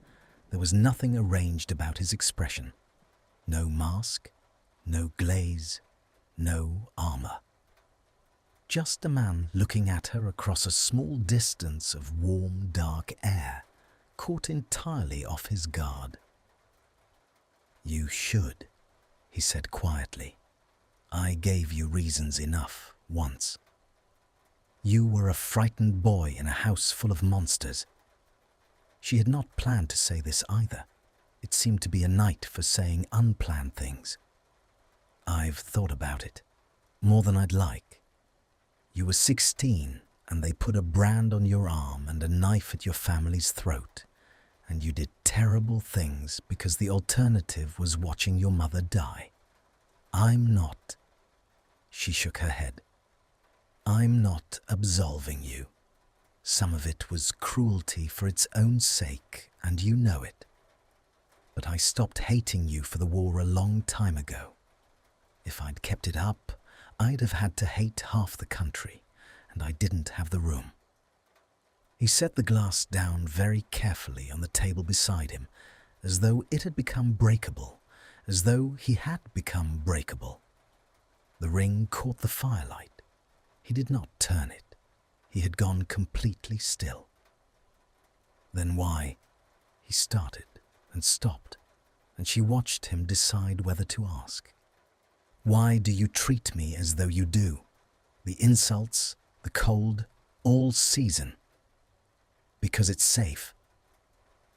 there was nothing arranged about his expression. No mask, no glaze, no armor. Just a man looking at her across a small distance of warm, dark air, caught entirely off his guard. "You should," he said quietly. "I gave you reasons enough once. You were a frightened boy in a house full of monsters." She had not planned to say this either. It seemed to be a night for saying unplanned things. "I've thought about it, more than I'd like. You were 16 and they put a brand on your arm and a knife at your family's throat, and you did terrible things because the alternative was watching your mother die. I'm not." She shook her head. "I'm not absolving you. Some of it was cruelty for its own sake, and you know it. But I stopped hating you for the war a long time ago. If I'd kept it up, I'd have had to hate half the country, and I didn't have the room." He set the glass down very carefully on the table beside him, as though it had become breakable, as though he had become breakable. The ring caught the firelight. He did not turn it. He had gone completely still. "Then why?" He started and stopped, and she watched him decide whether to ask. "Why do you treat me as though you do? The insults, the cold, all season." "Because it's safe."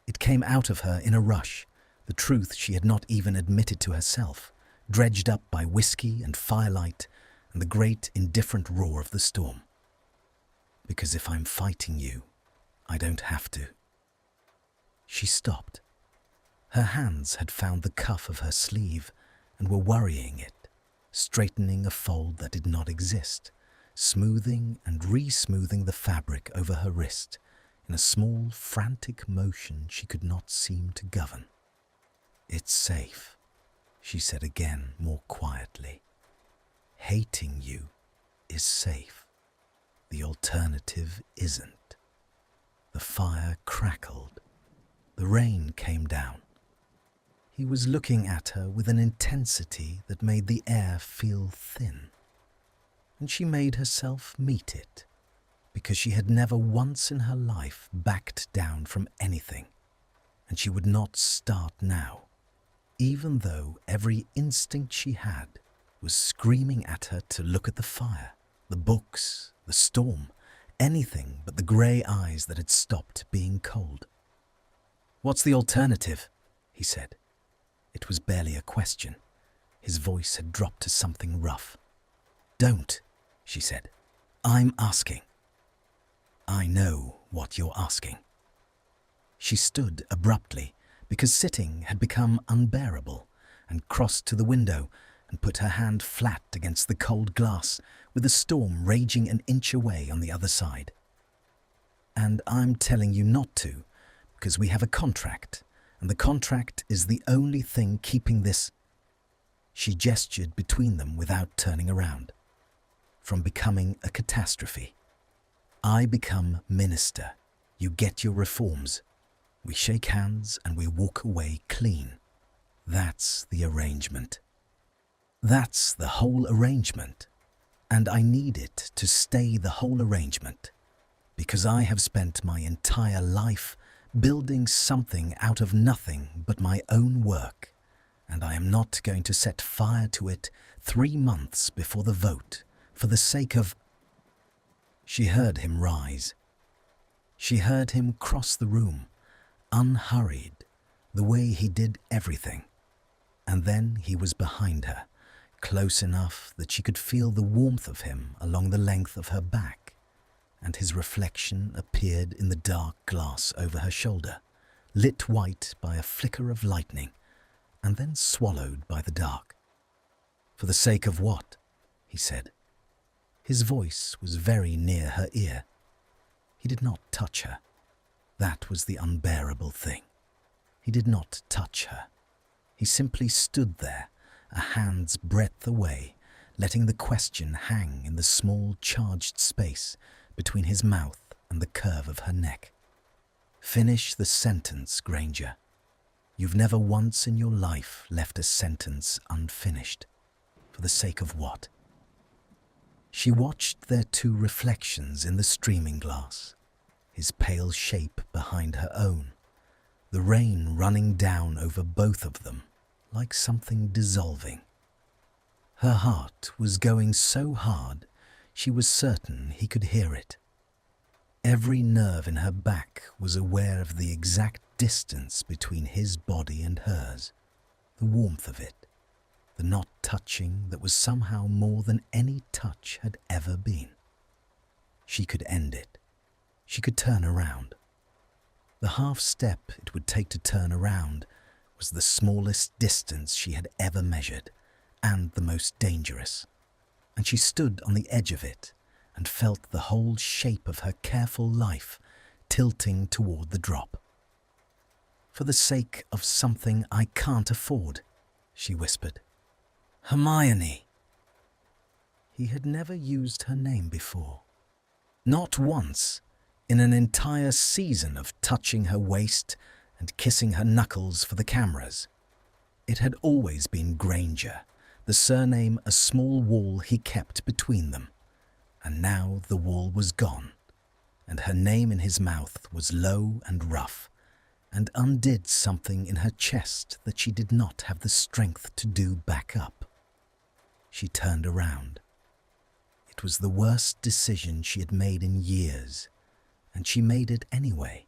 It came out of her in a rush, the truth she had not even admitted to herself, dredged up by whiskey and firelight and the great indifferent roar of the storm. Because if I'm fighting you, I don't have to. She stopped. Her hands had found the cuff of her sleeve and were worrying it, straightening a fold that did not exist, smoothing and re-smoothing the fabric over her wrist in a small, frantic motion she could not seem to govern. "It's safe," she said again, more quietly. "Hating you is safe. The alternative isn't." The fire crackled. The rain came down. He was looking at her with an intensity that made the air feel thin. And she made herself meet it, because she had never once in her life backed down from anything, and she would not start now, even though every instinct she had was screaming at her to look at the fire, the books, the storm, anything but the grey eyes that had stopped being cold. "What's the alternative?" he said. It was barely a question. His voice had dropped to something rough. "Don't," she said. "I'm asking." "I know what you're asking." She stood abruptly, because sitting had become unbearable, and crossed to the window and put her hand flat against the cold glass, with the storm raging an inch away on the other side. "And I'm telling you not to, because we have a contract, and the contract is the only thing keeping this—" She gestured between them without turning around. "From becoming a catastrophe. I become minister. You get your reforms. We shake hands and we walk away clean. That's the arrangement. That's the whole arrangement. And I need it to stay the whole arrangement, because I have spent my entire life building something out of nothing but my own work, and I am not going to set fire to it 3 months before the vote for the sake of—" She heard him rise. She heard him cross the room, unhurried, the way he did everything, and then he was behind her, close enough that she could feel the warmth of him along the length of her back, and his reflection appeared in the dark glass over her shoulder, lit white by a flicker of lightning, and then swallowed by the dark. "For the sake of what?" he said. His voice was very near her ear. He did not touch her. That was the unbearable thing. He did not touch her. He simply stood there, a hand's breadth away, letting the question hang in the small charged space between his mouth and the curve of her neck. "Finish the sentence, Granger. You've never once in your life left a sentence unfinished. For the sake of what?" She watched their 2 reflections in the streaming glass, his pale shape behind her own, the rain running down over both of them like something dissolving. Her heart was going so hard she was certain he could hear it. Every nerve in her back was aware of the exact distance between his body and hers, the warmth of it, the not touching that was somehow more than any touch had ever been. She could end it. She could turn around. The half step it would take to turn around was the smallest distance she had ever measured, and the most dangerous, and she stood on the edge of it and felt the whole shape of her careful life tilting toward the drop. "For the sake of something I can't afford," she whispered. "Hermione." He had never used her name before. Not once, in an entire season of touching her waist and kissing her knuckles for the cameras. It had always been Granger, the surname a small wall he kept between them, and now the wall was gone, and her name in his mouth was low and rough, and undid something in her chest that she did not have the strength to do back up. She turned around. It was the worst decision she had made in years, and she made it anyway,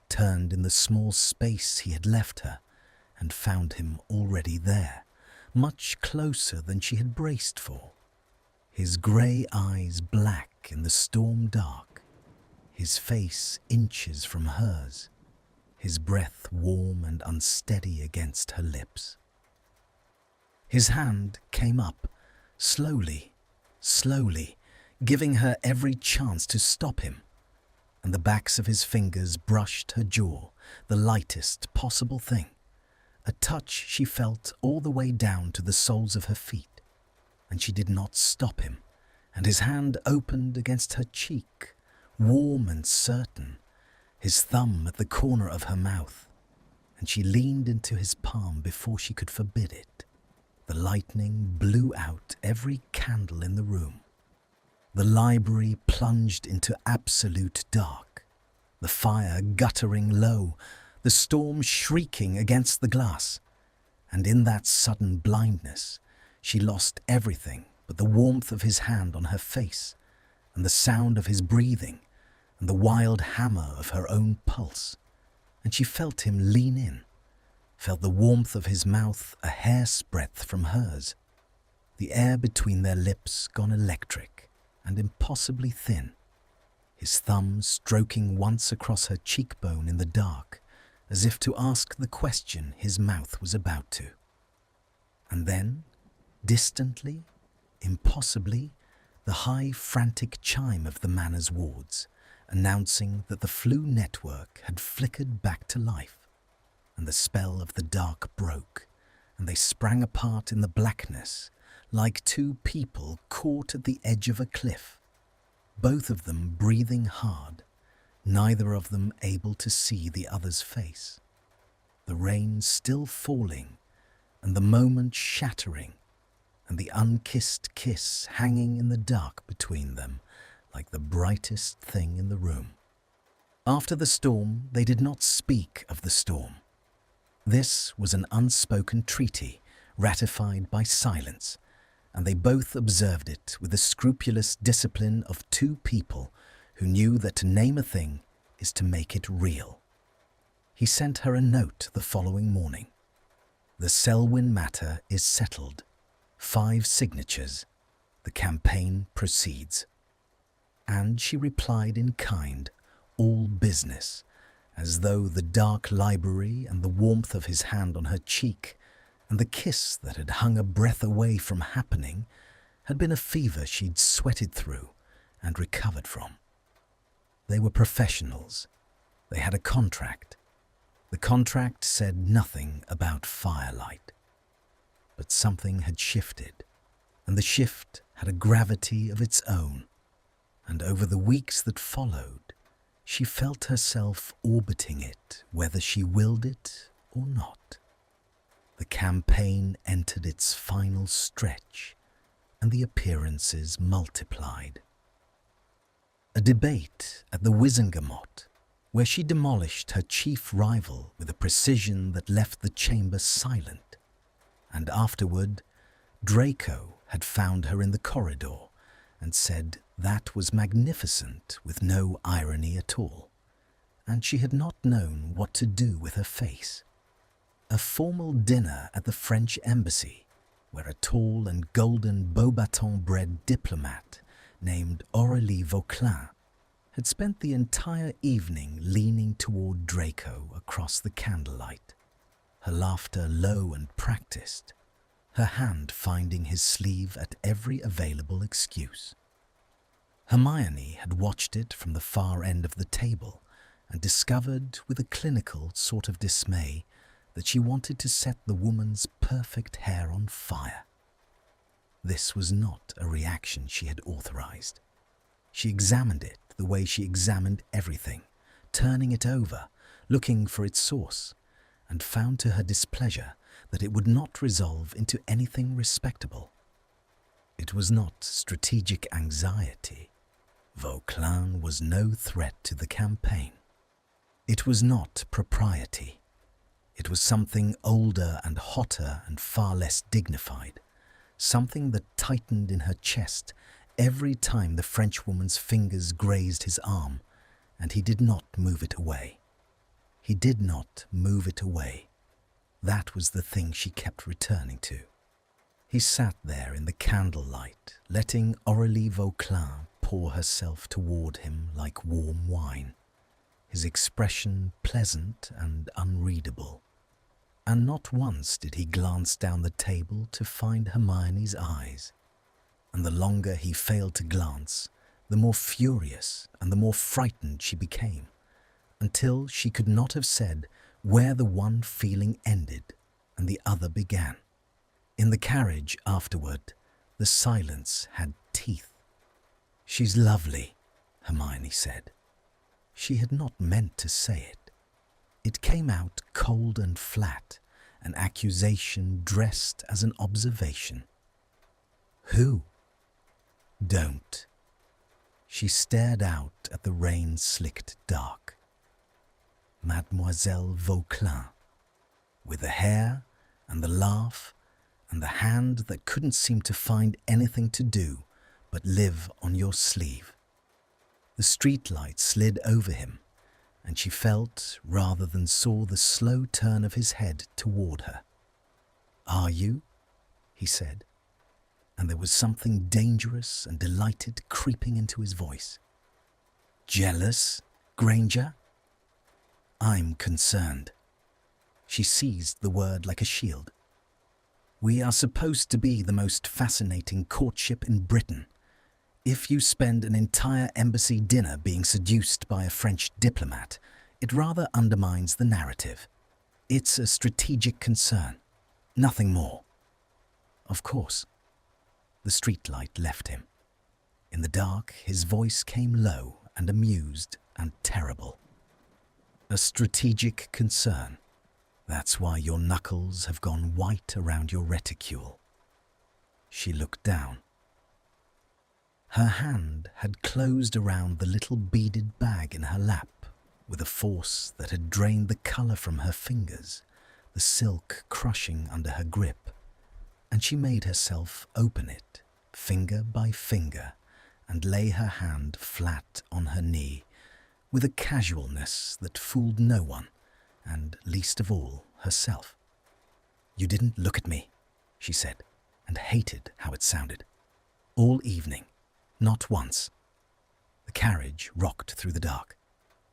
turned in the small space he had left her, and found him already there, much closer than she had braced for. His grey eyes black in the storm dark, his face inches from hers, his breath warm and unsteady against her lips. His hand came up, slowly, slowly, giving her every chance to stop him, and the backs of his fingers brushed her jaw, the lightest possible thing, a touch she felt all the way down to the soles of her feet, and she did not stop him, and his hand opened against her cheek, warm and certain, his thumb at the corner of her mouth, and she leaned into his palm before she could forbid it. The lightning blew out every candle in the room. The library plunged into absolute dark, the fire guttering low, the storm shrieking against the glass, and in that sudden blindness she lost everything but the warmth of his hand on her face, and the sound of his breathing, and the wild hammer of her own pulse, and she felt him lean in, felt the warmth of his mouth a hair's breadth from hers, the air between their lips gone electric and impossibly thin, his thumb stroking once across her cheekbone in the dark, as if to ask the question his mouth was about to. And then, distantly, impossibly, the high, frantic chime of the manor's wards, announcing that the flu network had flickered back to life, and the spell of the dark broke, and they sprang apart in the blackness, like two people caught at the edge of a cliff, both of them breathing hard, neither of them able to see the other's face, the rain still falling, and the moment shattering, and the unkissed kiss hanging in the dark between them like the brightest thing in the room. After the storm, they did not speak of the storm. This was an unspoken treaty, ratified by silence, and they both observed it with the scrupulous discipline of two people who knew that to name a thing is to make it real. He sent her a note the following morning. The Selwyn matter is settled. 5 signatures. The campaign proceeds. And she replied in kind, all business, as though the dark library and the warmth of his hand on her cheek and the kiss that had hung a breath away from happening had been a fever she'd sweated through and recovered from. They were professionals. They had a contract. The contract said nothing about firelight. But something had shifted, and the shift had a gravity of its own, and over the weeks that followed, she felt herself orbiting it, whether she willed it or not. The campaign entered its final stretch, and the appearances multiplied. A debate at the Wizengamot, where she demolished her chief rival with a precision that left the chamber silent, and afterward, Draco had found her in the corridor and said that was magnificent with no irony at all, and she had not known what to do with her face. A formal dinner at the French embassy, where a tall and golden Beaubaton-bred diplomat named Aurélie Vauquelin had spent the entire evening leaning toward Draco across the candlelight, her laughter low and practiced, her hand finding his sleeve at every available excuse. Hermione had watched it from the far end of the table and discovered with a clinical sort of dismay that she wanted to set the woman's perfect hair on fire. This was not a reaction she had authorized. She examined it the way she examined everything, turning it over, looking for its source, and found to her displeasure that it would not resolve into anything respectable. It was not strategic anxiety. Vauquelin was no threat to the campaign. It was not propriety. It was something older and hotter and far less dignified, something that tightened in her chest every time the Frenchwoman's fingers grazed his arm, and he did not move it away. He did not move it away. That was the thing she kept returning to. He sat there in the candlelight, letting Aurélie Vauclin pour herself toward him like warm wine, his expression pleasant and unreadable. And not once did he glance down the table to find Hermione's eyes. And the longer he failed to glance, the more furious and the more frightened she became, until she could not have said where the one feeling ended and the other began. In the carriage afterward, the silence had teeth. "She's lovely," Hermione said. She had not meant to say it. It came out cold and flat, an accusation dressed as an observation. "Who?" "Don't." She stared out at the rain-slicked dark. "Mademoiselle Vauclin, with the hair and the laugh and the hand that couldn't seem to find anything to do but live on your sleeve." The streetlight slid over him, and she felt rather than saw the slow turn of his head toward her. "Are you?" he said, and there was something dangerous and delighted creeping into his voice. "Jealous, Granger?" "I'm concerned." She seized the word like a shield. "We are supposed to be the most fascinating courtship in Britain. If you spend an entire embassy dinner being seduced by a French diplomat, it rather undermines the narrative. It's a strategic concern, nothing more." "Of course." The streetlight left him. In the dark, his voice came low and amused and terrible. "A strategic concern. That's why your knuckles have gone white around your reticule." She looked down. Her hand had closed around the little beaded bag in her lap with a force that had drained the colour from her fingers, the silk crushing under her grip, and she made herself open it, finger by finger, and lay her hand flat on her knee, with a casualness that fooled no one, and least of all herself. "You didn't look at me," she said, and hated how it sounded. "All evening. Not once." The carriage rocked through the dark.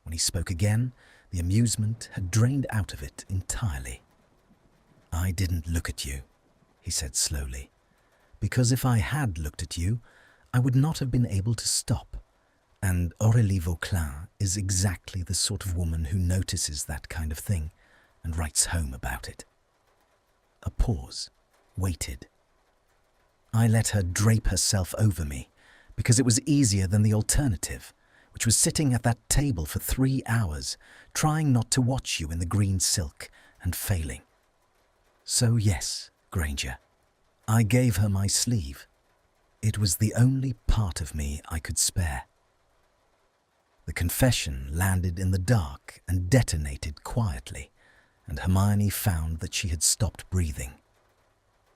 When he spoke again, the amusement had drained out of it entirely. "I didn't look at you," he said slowly, "because if I had looked at you, I would not have been able to stop. And Aurélie Vauclin is exactly the sort of woman who notices that kind of thing and writes home about it." A pause, waited. "I let her drape herself over me, because it was easier than the alternative, which was sitting at that table for 3 hours, trying not to watch you in the green silk, and failing. So yes, Granger, I gave her my sleeve. It was the only part of me I could spare." The confession landed in the dark and detonated quietly, and Hermione found that she had stopped breathing.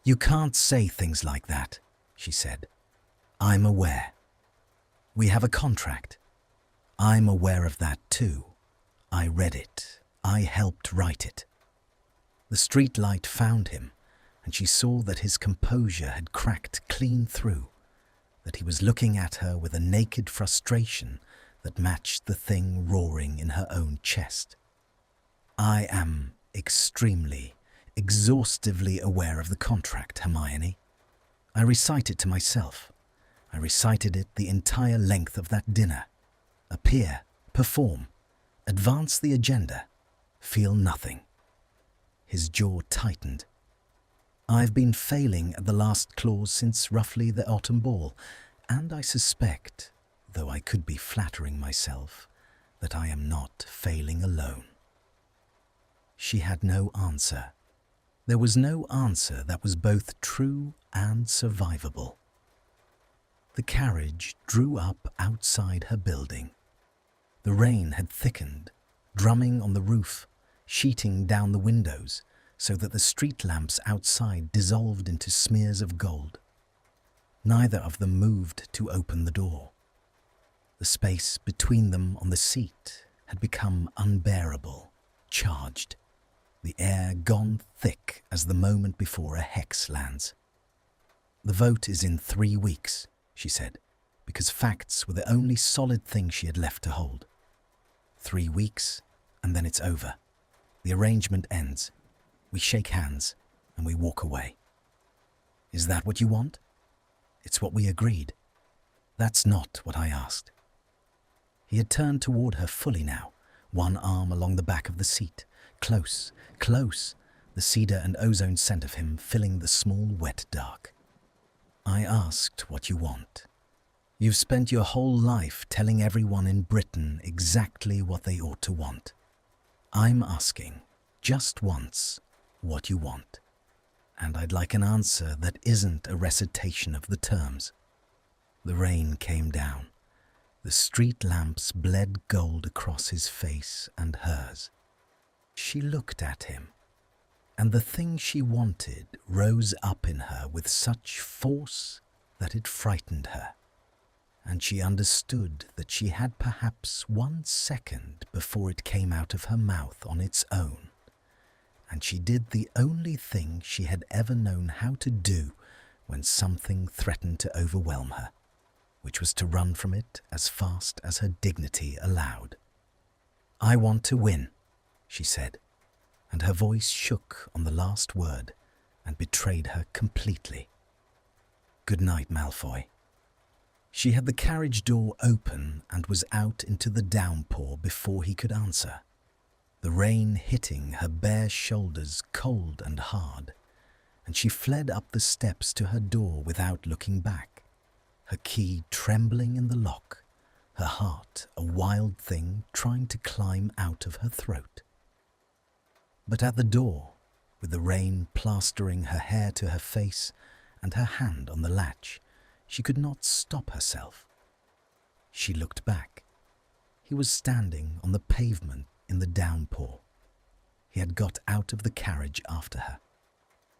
"You can't say things like that," she said. "I'm aware. We have a contract. I'm aware of that too. I read it. I helped write it." The streetlight found him, and she saw that his composure had cracked clean through, that he was looking at her with a naked frustration that matched the thing roaring in her own chest. "I am extremely, exhaustively aware of the contract, Hermione. I recite it to myself. I recited it the entire length of that dinner. Appear, perform, advance the agenda, feel nothing." His jaw tightened. "I've been failing at the last clause since roughly the autumn ball, and I suspect, though I could be flattering myself, that I am not failing alone." She had no answer. There was no answer that was both true and survivable. The carriage drew up outside her building. The rain had thickened, drumming on the roof, sheeting down the windows, so that the street lamps outside dissolved into smears of gold. Neither of them moved to open the door. The space between them on the seat had become unbearable, charged, the air gone thick as the moment before a hex lands. The vote is in 3 weeks, she said, because facts were the only solid thing she had left to hold. 3 weeks, and then it's over. The arrangement ends. We shake hands, and we walk away. Is that what you want? It's what we agreed. That's not what I asked. He had turned toward her fully now, one arm along the back of the seat, close, close, the cedar and ozone scent of him filling the small wet dark. I asked what you want. You've spent your whole life telling everyone in Britain exactly what they ought to want. I'm asking, just once, what you want. And I'd like an answer that isn't a recitation of the terms. The rain came down. The street lamps bled gold across his face and hers. She looked at him, and the thing she wanted rose up in her with such force that it frightened her. And she understood that she had perhaps 1 second before it came out of her mouth on its own. And she did the only thing she had ever known how to do when something threatened to overwhelm her, which was to run from it as fast as her dignity allowed. I want to win, she said, and her voice shook on the last word and betrayed her completely. Good night, Malfoy. She had the carriage door open and was out into the downpour before he could answer, the rain hitting her bare shoulders cold and hard, and she fled up the steps to her door without looking back, her key trembling in the lock, her heart a wild thing trying to climb out of her throat. But at the door, with the rain plastering her hair to her face and her hand on the latch, she could not stop herself. She looked back. He was standing on the pavement in the downpour. He had got out of the carriage after her.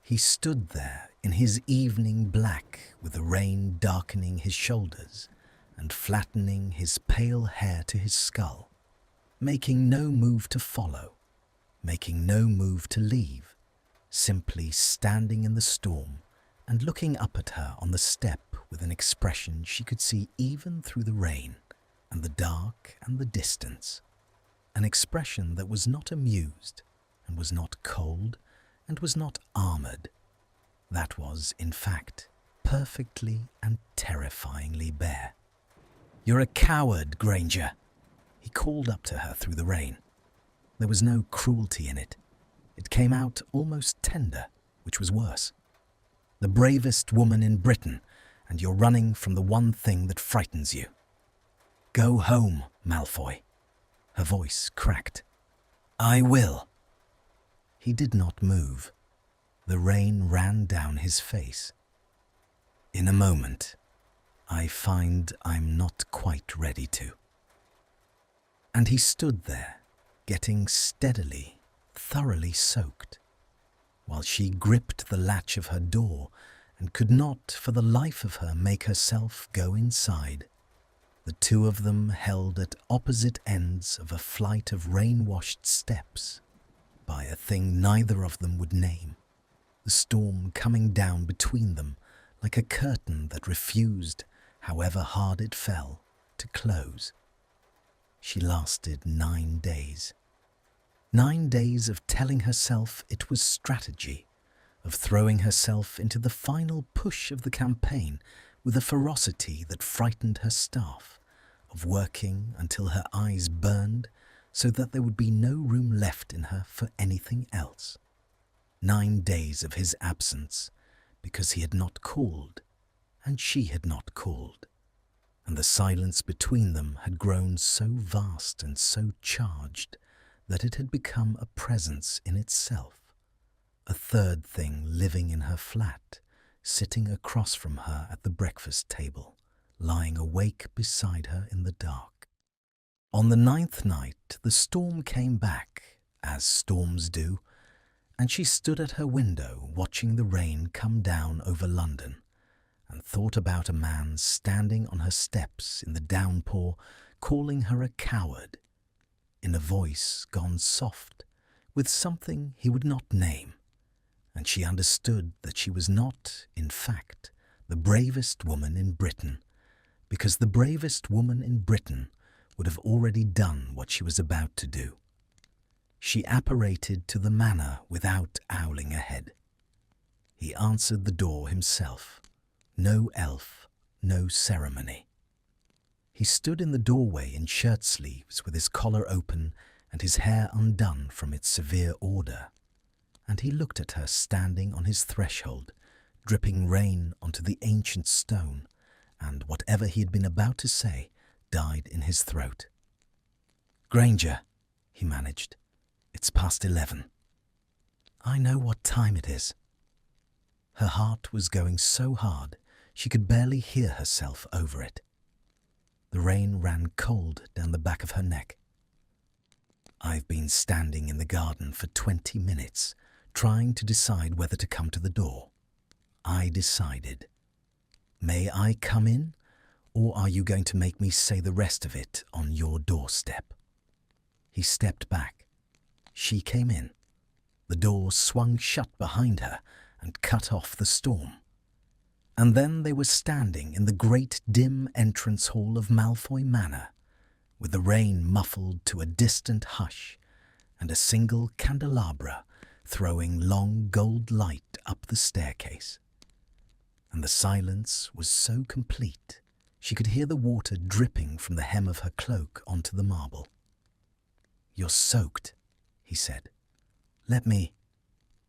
He stood there in his evening black with the rain darkening his shoulders and flattening his pale hair to his skull, making no move to follow, making no move to leave, simply standing in the storm and looking up at her on the step with an expression she could see even through the rain and the dark and the distance, an expression that was not amused and was not cold and was not armoured. That was, in fact, perfectly and terrifyingly bare. You're a coward, Granger, he called up to her through the rain. There was no cruelty in it. It came out almost tender, which was worse. The bravest woman in Britain, and you're running from the one thing that frightens you. Go home, Malfoy. Her voice cracked. I will. He did not move. The rain ran down his face. In a moment, I find I'm not quite ready to. And he stood there, getting steadily, thoroughly soaked, while she gripped the latch of her door and could not for the life of her make herself go inside. The two of them held at opposite ends of a flight of rain-washed steps, by a thing neither of them would name, the storm coming down between them like a curtain that refused, however hard it fell, to close. She lasted 9 days. 9 days of telling herself it was strategy, of throwing herself into the final push of the campaign with a ferocity that frightened her staff, of working until her eyes burned so that there would be no room left in her for anything else. 9 days of his absence, because he had not called, and she had not called, and the silence between them had grown so vast and so charged that it had become a presence in itself, a third thing living in her flat, sitting across from her at the breakfast table, lying awake beside her in the dark. On the 9th night the storm came back, as storms do, and she stood at her window watching the rain come down over London, and thought about a man standing on her steps in the downpour calling her a coward, in a voice gone soft, with something he would not name, and she understood that she was not, in fact, the bravest woman in Britain, because the bravest woman in Britain would have already done what she was about to do. She apparated to the manor without owling ahead. He answered the door himself. No elf, no ceremony. He stood in the doorway in shirt sleeves with his collar open and his hair undone from its severe order, and he looked at her standing on his threshold, dripping rain onto the ancient stone, and whatever he had been about to say died in his throat. "Granger," he managed, "it's past 11. "I know what time it is." Her heart was going so hard she could barely hear herself over it. The rain ran cold down the back of her neck. "I've been standing in the garden for 20 minutes, trying to decide whether to come to the door. I decided. May I come in, or are you going to make me say the rest of it on your doorstep?" He stepped back. She came in. The door swung shut behind her and cut off the storm. And then they were standing in the great dim entrance hall of Malfoy Manor, with the rain muffled to a distant hush and a single candelabra throwing long gold light up the staircase. And the silence was so complete she could hear the water dripping from the hem of her cloak onto the marble. "You're soaked," he said. "Let me—"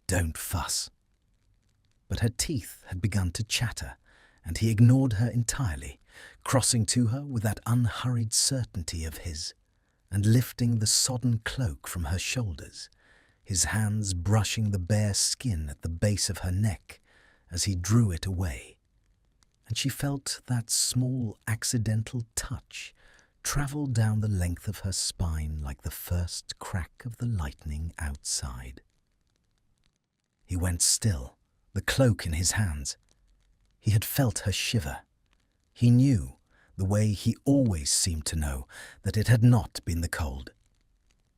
"Don't fuss." But her teeth had begun to chatter, and he ignored her entirely, crossing to her with that unhurried certainty of his, and lifting the sodden cloak from her shoulders, his hands brushing the bare skin at the base of her neck as he drew it away. And she felt that small accidental touch travel down the length of her spine like the first crack of the lightning outside. He went still, the cloak in his hands. He had felt her shiver. He knew, the way he always seemed to know, that it had not been the cold.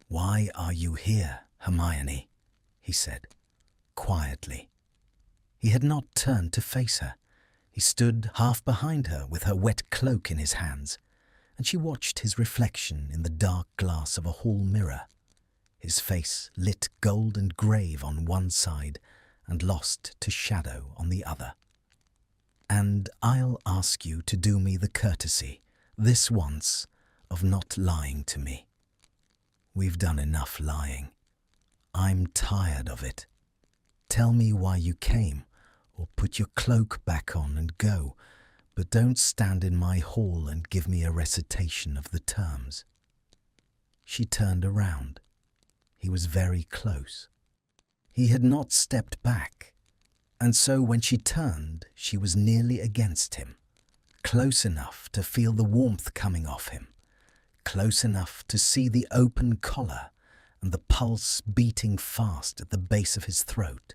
"Why are you here, Hermione?" he said, quietly. He had not turned to face her. He stood half behind her with her wet cloak in his hands, and she watched his reflection in the dark glass of a hall mirror, his face lit gold and grave on one side and lost to shadow on the other. "And I'll ask you to do me the courtesy, this once, of not lying to me. We've done enough lying. I'm tired of it. Tell me why you came, or put your cloak back on and go, but don't stand in my hall and give me a recitation of the terms." She turned around. He was very close. He had not stepped back, and so when she turned, she was nearly against him, close enough to feel the warmth coming off him, close enough to see the open collar and the pulse beating fast at the base of his throat,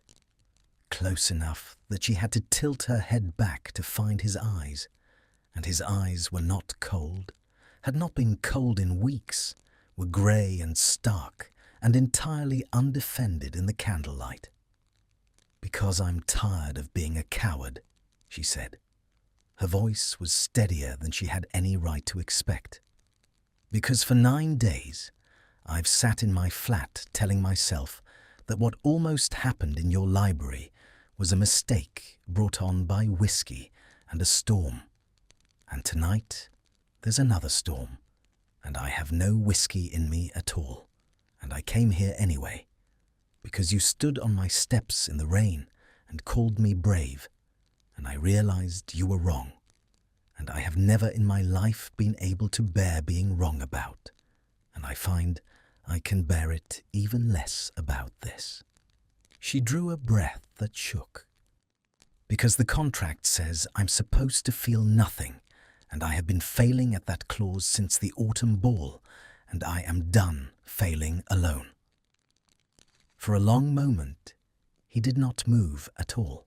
close enough that she had to tilt her head back to find his eyes, and his eyes were not cold, had not been cold in weeks, were grey and stark, and entirely undefended in the candlelight. "Because I'm tired of being a coward," she said. Her voice was steadier than she had any right to expect. "Because for 9 days I've sat in my flat telling myself that what almost happened in your library was a mistake brought on by whiskey and a storm. And tonight there's another storm, and I have no whiskey in me at all. And I came here anyway, because you stood on my steps in the rain and called me brave, and I realized you were wrong, and I have never in my life been able to bear being wrong about, and I find I can bear it even less about this." She drew a breath that shook. "Because the contract says I'm supposed to feel nothing, and I have been failing at that clause since the autumn ball, and I am done failing alone." For a long moment, he did not move at all.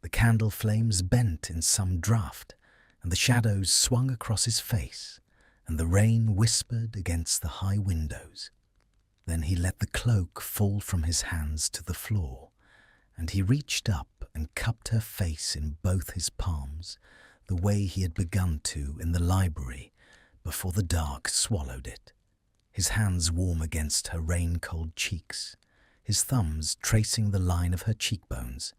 The candle flames bent in some draught, and the shadows swung across his face, and the rain whispered against the high windows. Then he let the cloak fall from his hands to the floor, and he reached up and cupped her face in both his palms, the way he had begun to in the library before the dark swallowed it, his hands warm against her rain-cold cheeks, his thumbs tracing the line of her cheekbones,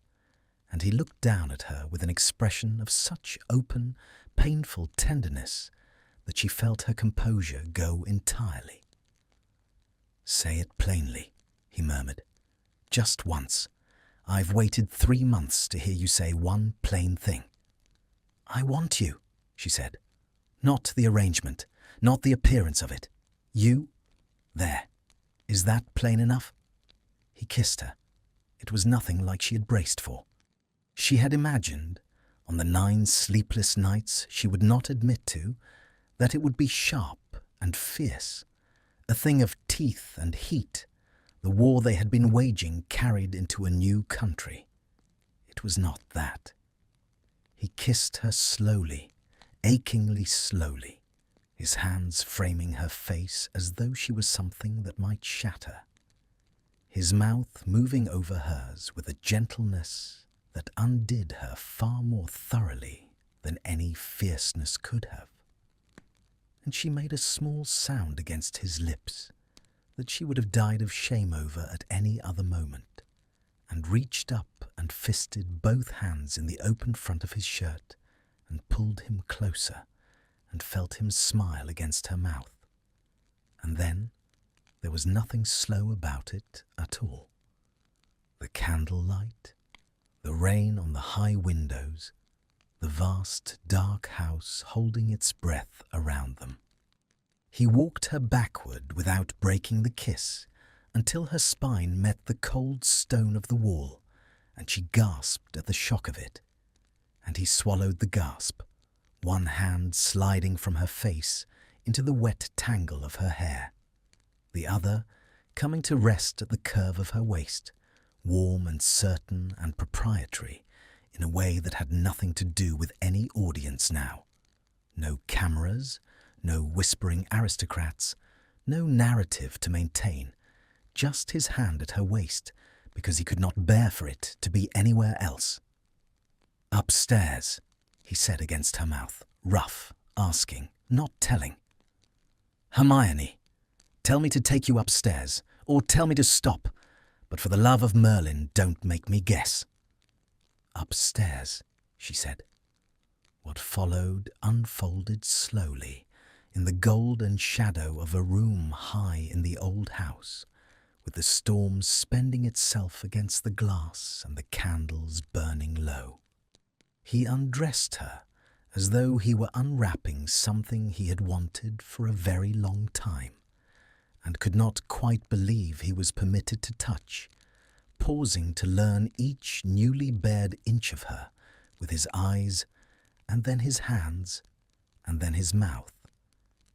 and he looked down at her with an expression of such open, painful tenderness that she felt her composure go entirely. "Say it plainly," he murmured. "Just once. I've waited 3 months to hear you say one plain thing." "I want you," she said. "Not the arrangement, not the appearance of it. You, there. Is that plain enough?" He kissed her. It was nothing like she had braced for. She had imagined, on the 9 sleepless nights she would not admit to, that it would be sharp and fierce, a thing of teeth and heat, the war they had been waging carried into a new country. It was not that. He kissed her slowly, achingly slowly, his hands framing her face as though she was something that might shatter, his mouth moving over hers with a gentleness that undid her far more thoroughly than any fierceness could have. And she made a small sound against his lips that she would have died of shame over at any other moment, and reached up and fisted both hands in the open front of his shirt and pulled him closer and felt him smile against her mouth. And then there was nothing slow about it at all. The candlelight, the rain on the high windows, the vast dark house holding its breath around them. He walked her backward without breaking the kiss until her spine met the cold stone of the wall and she gasped at the shock of it. And he swallowed the gasp, one hand sliding from her face into the wet tangle of her hair, the other coming to rest at the curve of her waist, warm and certain and proprietary, in a way that had nothing to do with any audience now. No cameras, no whispering aristocrats, no narrative to maintain, just his hand at her waist, because he could not bear for it to be anywhere else. "Upstairs," he said against her mouth, rough, asking, not telling. "Hermione, tell me to take you upstairs, or tell me to stop, but for the love of Merlin, don't make me guess." "Upstairs," she said. What followed unfolded slowly, in the golden shadow of a room high in the old house, with the storm spending itself against the glass and the candles burning low. He undressed her as though he were unwrapping something he had wanted for a very long time, and could not quite believe he was permitted to touch, pausing to learn each newly bared inch of her with his eyes, and then his hands, and then his mouth.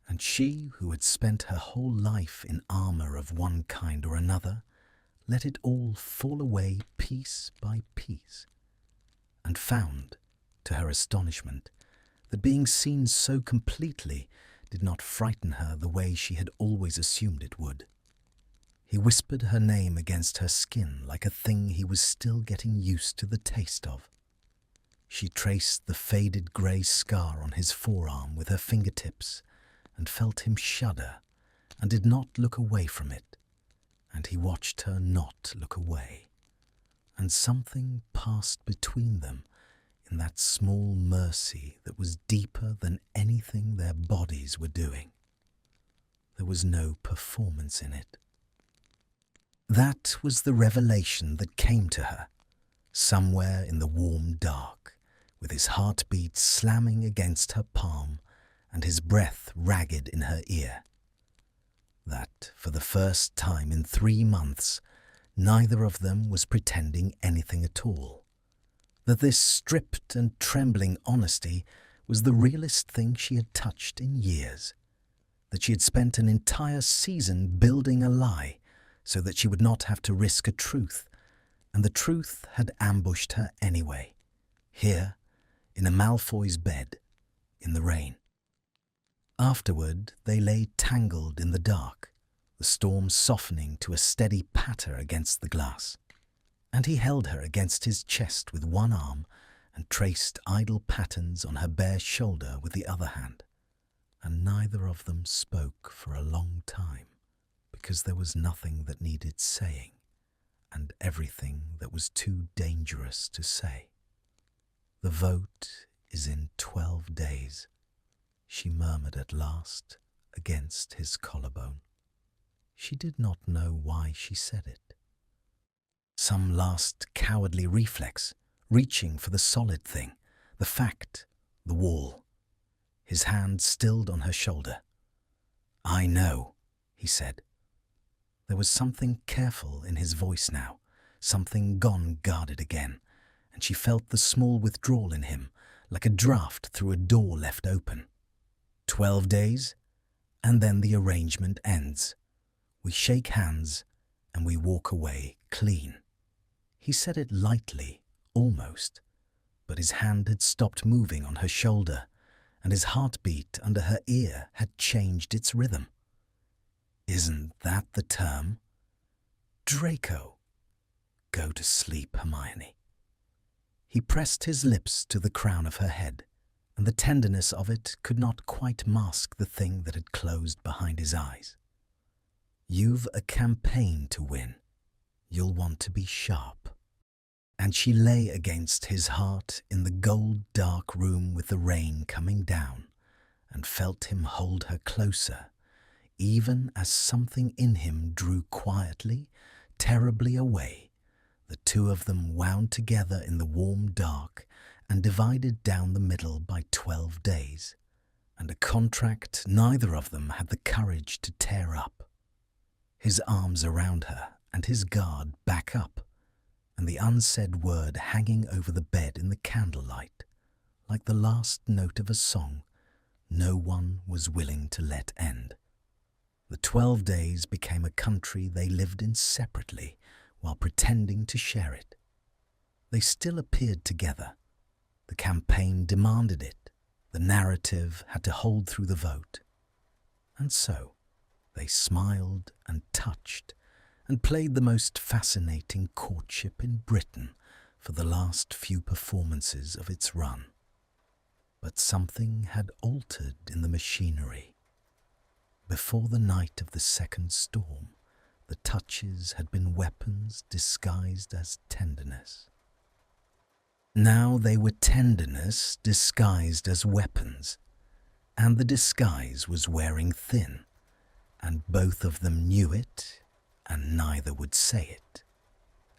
And she, who had spent her whole life in armour of one kind or another, let it all fall away piece by piece, and found, to her astonishment, that being seen so completely did not frighten her the way she had always assumed it would. He whispered her name against her skin like a thing he was still getting used to the taste of. She traced the faded grey scar on his forearm with her fingertips and felt him shudder and did not look away from it, and he watched her not look away, and something passed between them in that small mercy that was deeper than anything their bodies were doing. There was no performance in it. That was the revelation that came to her, somewhere in the warm dark, with his heartbeat slamming against her palm and his breath ragged in her ear. That, for the first time in 3 months, neither of them was pretending anything at all. That this stripped and trembling honesty was the realest thing she had touched in years. That she had spent an entire season building a lie so that she would not have to risk a truth, and the truth had ambushed her anyway, here, in a Malfoy's bed, in the rain. Afterward, they lay tangled in the dark, the storm softening to a steady patter against the glass. And he held her against his chest with one arm and traced idle patterns on her bare shoulder with the other hand. And neither of them spoke for a long time, because there was nothing that needed saying, and everything that was too dangerous to say. "The vote is in 12 days, she murmured at last against his collarbone. She did not know why she said it. Some last cowardly reflex, reaching for the solid thing, the fact, the wall. His hand stilled on her shoulder. "I know," he said. There was something careful in his voice now, something gone guarded again, and she felt the small withdrawal in him, like a draught through a door left open. 12 days, and then the arrangement ends. We shake hands, and we walk away clean. He said it lightly, almost, but his hand had stopped moving on her shoulder, and his heartbeat under her ear had changed its rhythm. "Isn't that the term? Draco. Go to sleep, Hermione." He pressed his lips to the crown of her head, and the tenderness of it could not quite mask the thing that had closed behind his eyes. "You've a campaign to win. You'll want to be sharp." And she lay against his heart in the gold-dark room with the rain coming down, and felt him hold her closer, even as something in him drew quietly, terribly away. The two of them wound together in the warm dark and divided down the middle by 12 days, and a contract neither of them had the courage to tear up. His arms around her and his guard back up, and the unsaid word hanging over the bed in the candlelight, like the last note of a song no one was willing to let end. The 12 days became a country they lived in separately while pretending to share it. They still appeared together. The campaign demanded it. The narrative had to hold through the vote. And so they smiled and touched and played the most fascinating courtship in Britain for the last few performances of its run. But something had altered in the machinery. Before the night of the second storm, the touches had been weapons disguised as tenderness. Now they were tenderness disguised as weapons, and the disguise was wearing thin, and both of them knew it, and neither would say it.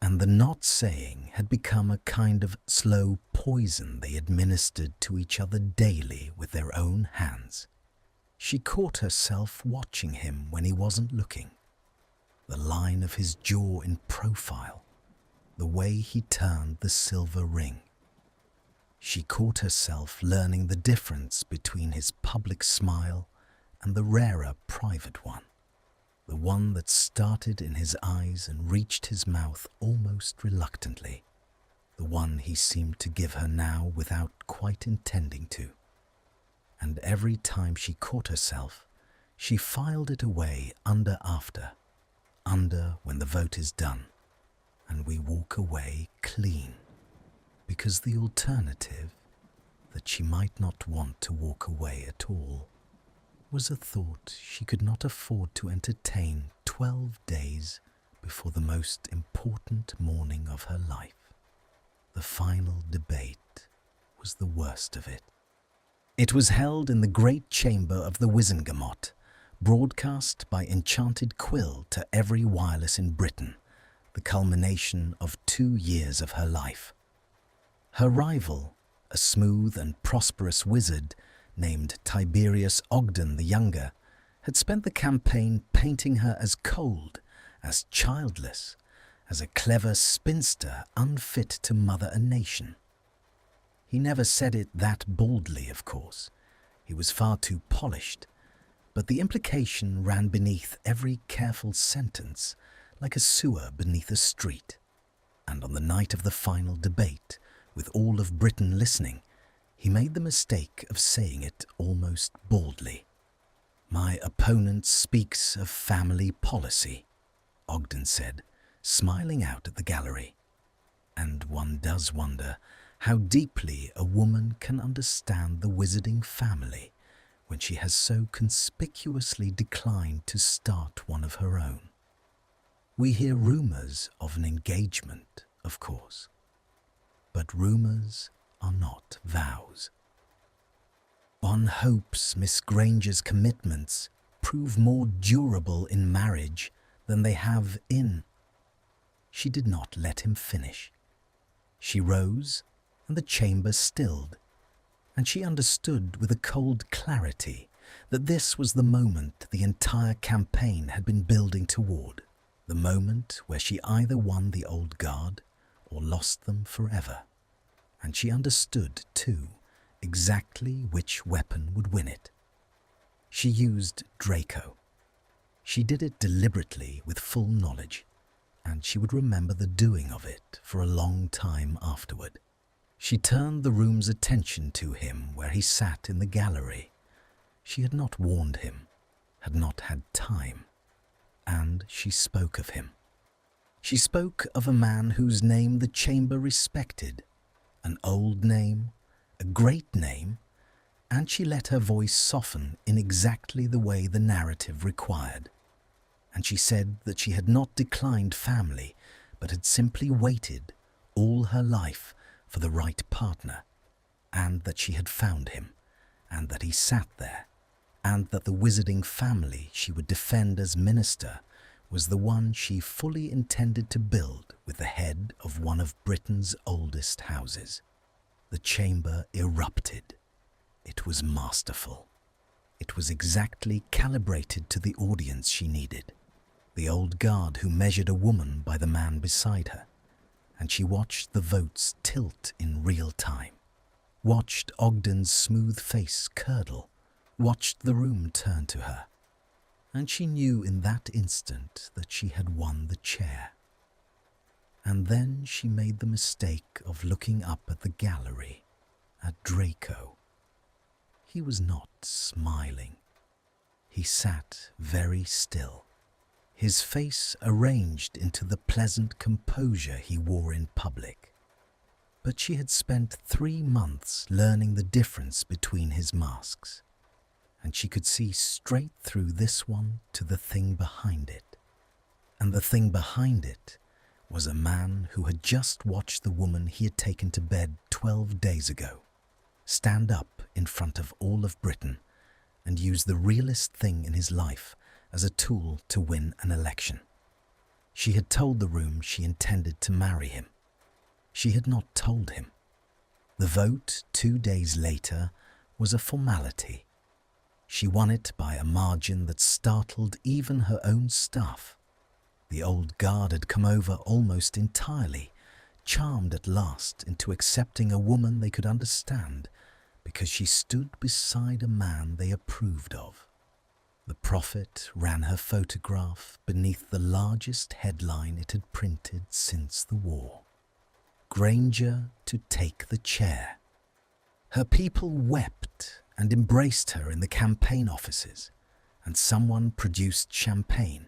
And the not saying had become a kind of slow poison they administered to each other daily with their own hands. She caught herself watching him when he wasn't looking. The line of his jaw in profile, the way he turned the silver ring. She caught herself learning the difference between his public smile and the rarer private one, the one that started in his eyes and reached his mouth almost reluctantly, the one he seemed to give her now without quite intending to. And every time she caught herself, she filed it away under when the vote is done, and we walk away clean, because the alternative, that she might not want to walk away at all, was a thought she could not afford to entertain 12 days before the most important morning of her life. The final debate was the worst of it. It was held in the great chamber of the Wizengamot, broadcast by enchanted quill to every wireless in Britain, the culmination of 2 years of her life. Her rival, a smooth and prosperous wizard named Tiberius Ogden the Younger, had spent the campaign painting her as cold, as childless, as a clever spinster unfit to mother a nation. He never said it that baldly, of course. He was far too polished, but the implication ran beneath every careful sentence like a sewer beneath a street. And on the night of the final debate, with all of Britain listening, he made the mistake of saying it almost baldly. "My opponent speaks of family policy," Ogden said, smiling out at the gallery. And one does wonder how deeply a woman can understand the wizarding family when she has so conspicuously declined to start one of her own. We hear rumours of an engagement, of course, but rumours are not vows. One hopes Miss Granger's commitments prove more durable in marriage than they have in. She did not let him finish. She rose, and the chamber stilled, and she understood with a cold clarity that this was the moment the entire campaign had been building toward, the moment where she either won the old guard or lost them forever. And she understood, too, exactly which weapon would win it. She used Draco. She did it deliberately with full knowledge, and she would remember the doing of it for a long time afterward. She turned the room's attention to him where he sat in the gallery. She had not warned him, had not had time, and she spoke of him. She spoke of a man whose name the chamber respected, an old name, a great name, and she let her voice soften in exactly the way the narrative required. And she said that she had not declined family, but had simply waited all her life for the right partner, and that she had found him, and that he sat there, and that the wizarding family she would defend as minister was the one she fully intended to build with the head of one of Britain's oldest houses. The chamber erupted. It was masterful. It was exactly calibrated to the audience she needed. The old guard who measured a woman by the man beside her, and she watched the votes tilt in real time, watched Ogden's smooth face curdle, watched the room turn to her, and she knew in that instant that she had won the chair. And then she made the mistake of looking up at the gallery, at Draco. He was not smiling. He sat very still, his face arranged into the pleasant composure he wore in public. But she had spent 3 months learning the difference between his masks, and she could see straight through this one to the thing behind it. And the thing behind it was a man who had just watched the woman he had taken to bed 12 days ago stand up in front of all of Britain and use the realest thing in his life as a tool to win an election. She had told the room she intended to marry him. She had not told him. The vote 2 days later was a formality. She won it by a margin that startled even her own staff. The old guard had come over almost entirely, charmed at last into accepting a woman they could understand because she stood beside a man they approved of. The Prophet ran her photograph beneath the largest headline it had printed since the war. Granger to take the chair. Her people wept and embraced her in the campaign offices, and someone produced champagne,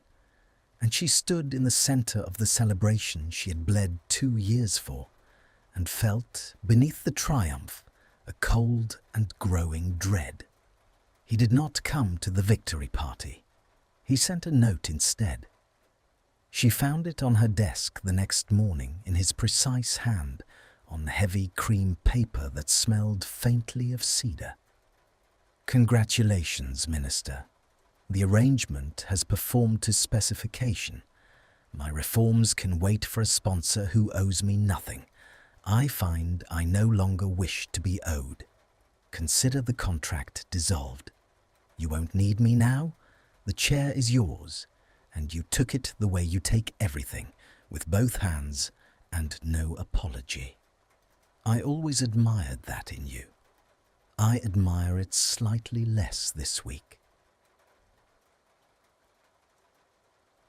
and she stood in the centre of the celebration she had bled 2 years for, and felt, beneath the triumph, a cold and growing dread. He did not come to the victory party. He sent a note instead. She found it on her desk the next morning in his precise hand, on heavy cream paper that smelled faintly of cedar. Congratulations, Minister. The arrangement has performed to specification. My reforms can wait for a sponsor who owes me nothing. I find I no longer wish to be owed. Consider the contract dissolved. You won't need me now. The chair is yours, and you took it the way you take everything, with both hands and no apology. I always admired that in you. I admire it slightly less this week.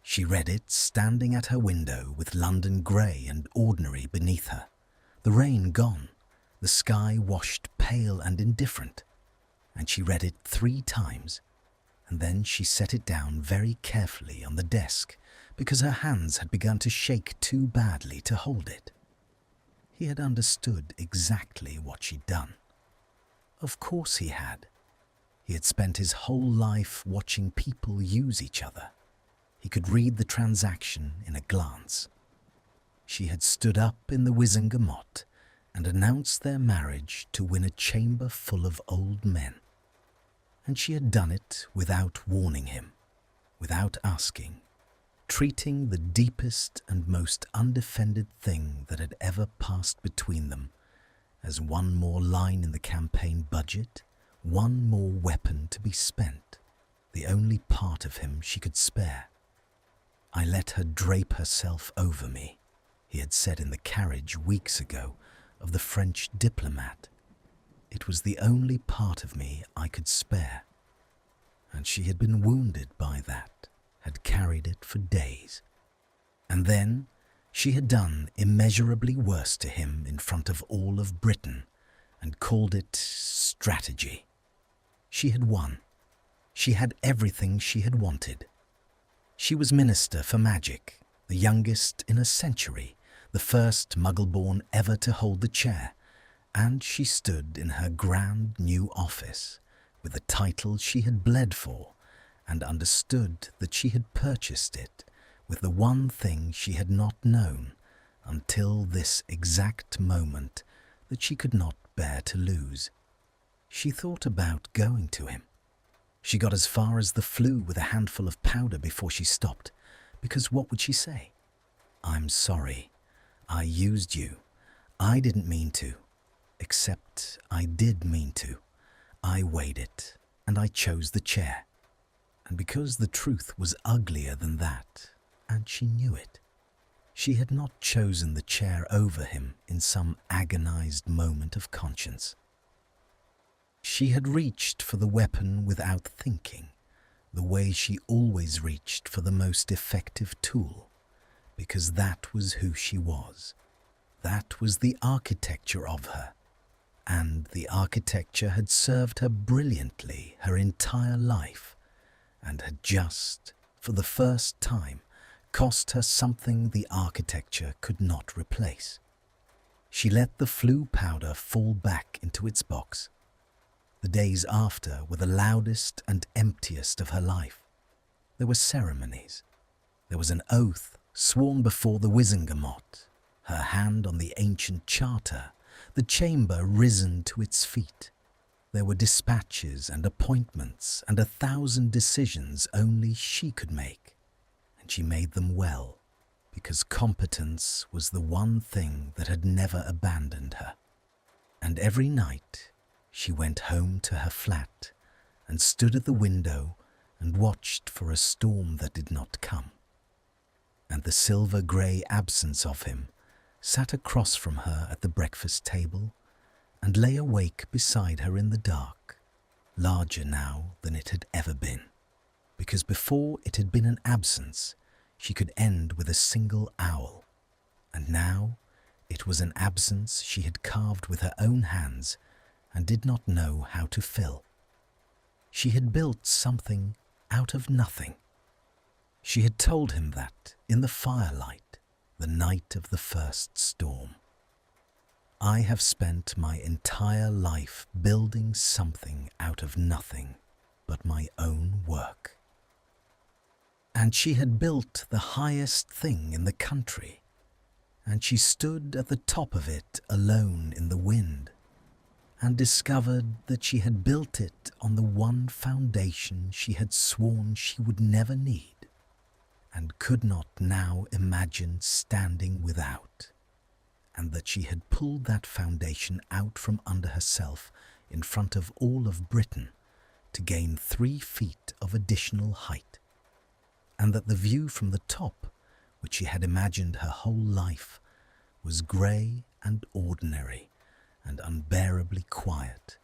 She read it standing at her window with London grey and ordinary beneath her, the rain gone, the sky washed pale and indifferent, and she read it 3 times, and then she set it down very carefully on the desk because her hands had begun to shake too badly to hold it. He had understood exactly what she'd done. Of course he had. He had spent his whole life watching people use each other. He could read the transaction in a glance. She had stood up in the Wizengamot and announced their marriage to win a chamber full of old men. And she had done it without warning him, without asking, treating the deepest and most undefended thing that had ever passed between them as one more line in the campaign budget, one more weapon to be spent, the only part of him she could spare. "I let her drape herself over me," he had said in the carriage weeks ago of the French diplomat. "It was the only part of me I could spare." And she had been wounded by that, had carried it for days. And then she had done immeasurably worse to him in front of all of Britain and called it strategy. She had won. She had everything she had wanted. She was Minister for Magic, the youngest in a century, the first Muggle-born ever to hold the chair, and she stood in her grand new office with the title she had bled for and understood that she had purchased it with the one thing she had not known until this exact moment that she could not bear to lose. She thought about going to him. She got as far as the flue with a handful of powder before she stopped, because what would she say? "I'm sorry. I used you. I didn't mean to. Except I did mean to. I weighed it, and I chose the chair." And because the truth was uglier than that, and she knew it, she had not chosen the chair over him in some agonized moment of conscience. She had reached for the weapon without thinking, the way she always reached for the most effective tool, because that was who she was. That was the architecture of her, and the architecture had served her brilliantly her entire life, and had just, for the first time, cost her something the architecture could not replace. She let the flue powder fall back into its box. The days after were the loudest and emptiest of her life. There were ceremonies. There was an oath sworn before the Wizengamot, her hand on the ancient charter, the chamber risen to its feet. There were dispatches and appointments and 1,000 decisions only she could make, and she made them well, because competence was the one thing that had never abandoned her. And every night she went home to her flat and stood at the window and watched for a storm that did not come. And the silver-grey absence of him sat across from her at the breakfast table and lay awake beside her in the dark, larger now than it had ever been, because before it had been an absence she could end with a single owl, and now it was an absence she had carved with her own hands and did not know how to fill. She had built something out of nothing. She had told him that in the firelight, the night of the first storm. "I have spent my entire life building something out of nothing but my own work." And she had built the highest thing in the country, and she stood at the top of it alone in the wind, and discovered that she had built it on the one foundation she had sworn she would never need, and could not now imagine standing without, and that she had pulled that foundation out from under herself in front of all of Britain to gain 3 feet of additional height, and that the view from the top, which she had imagined her whole life, was grey and ordinary and unbearably quiet,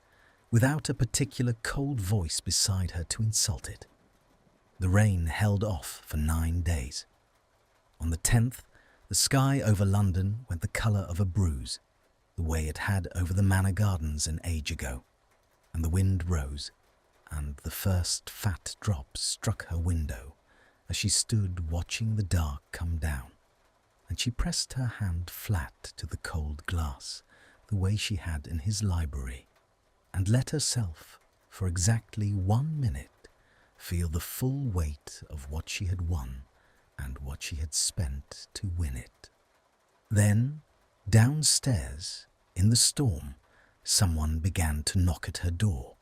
without a particular cold voice beside her to insult it. The rain held off for 9 days. On the 10th, the sky over London went the colour of a bruise, the way it had over the Manor Gardens an age ago, and the wind rose, and the first fat drops struck her window as she stood watching the dark come down, and she pressed her hand flat to the cold glass, the way she had in his library, and let herself, for exactly 1 minute, feel the full weight of what she had won and what she had spent to win it. Then, downstairs, in the storm, someone began to knock at her door.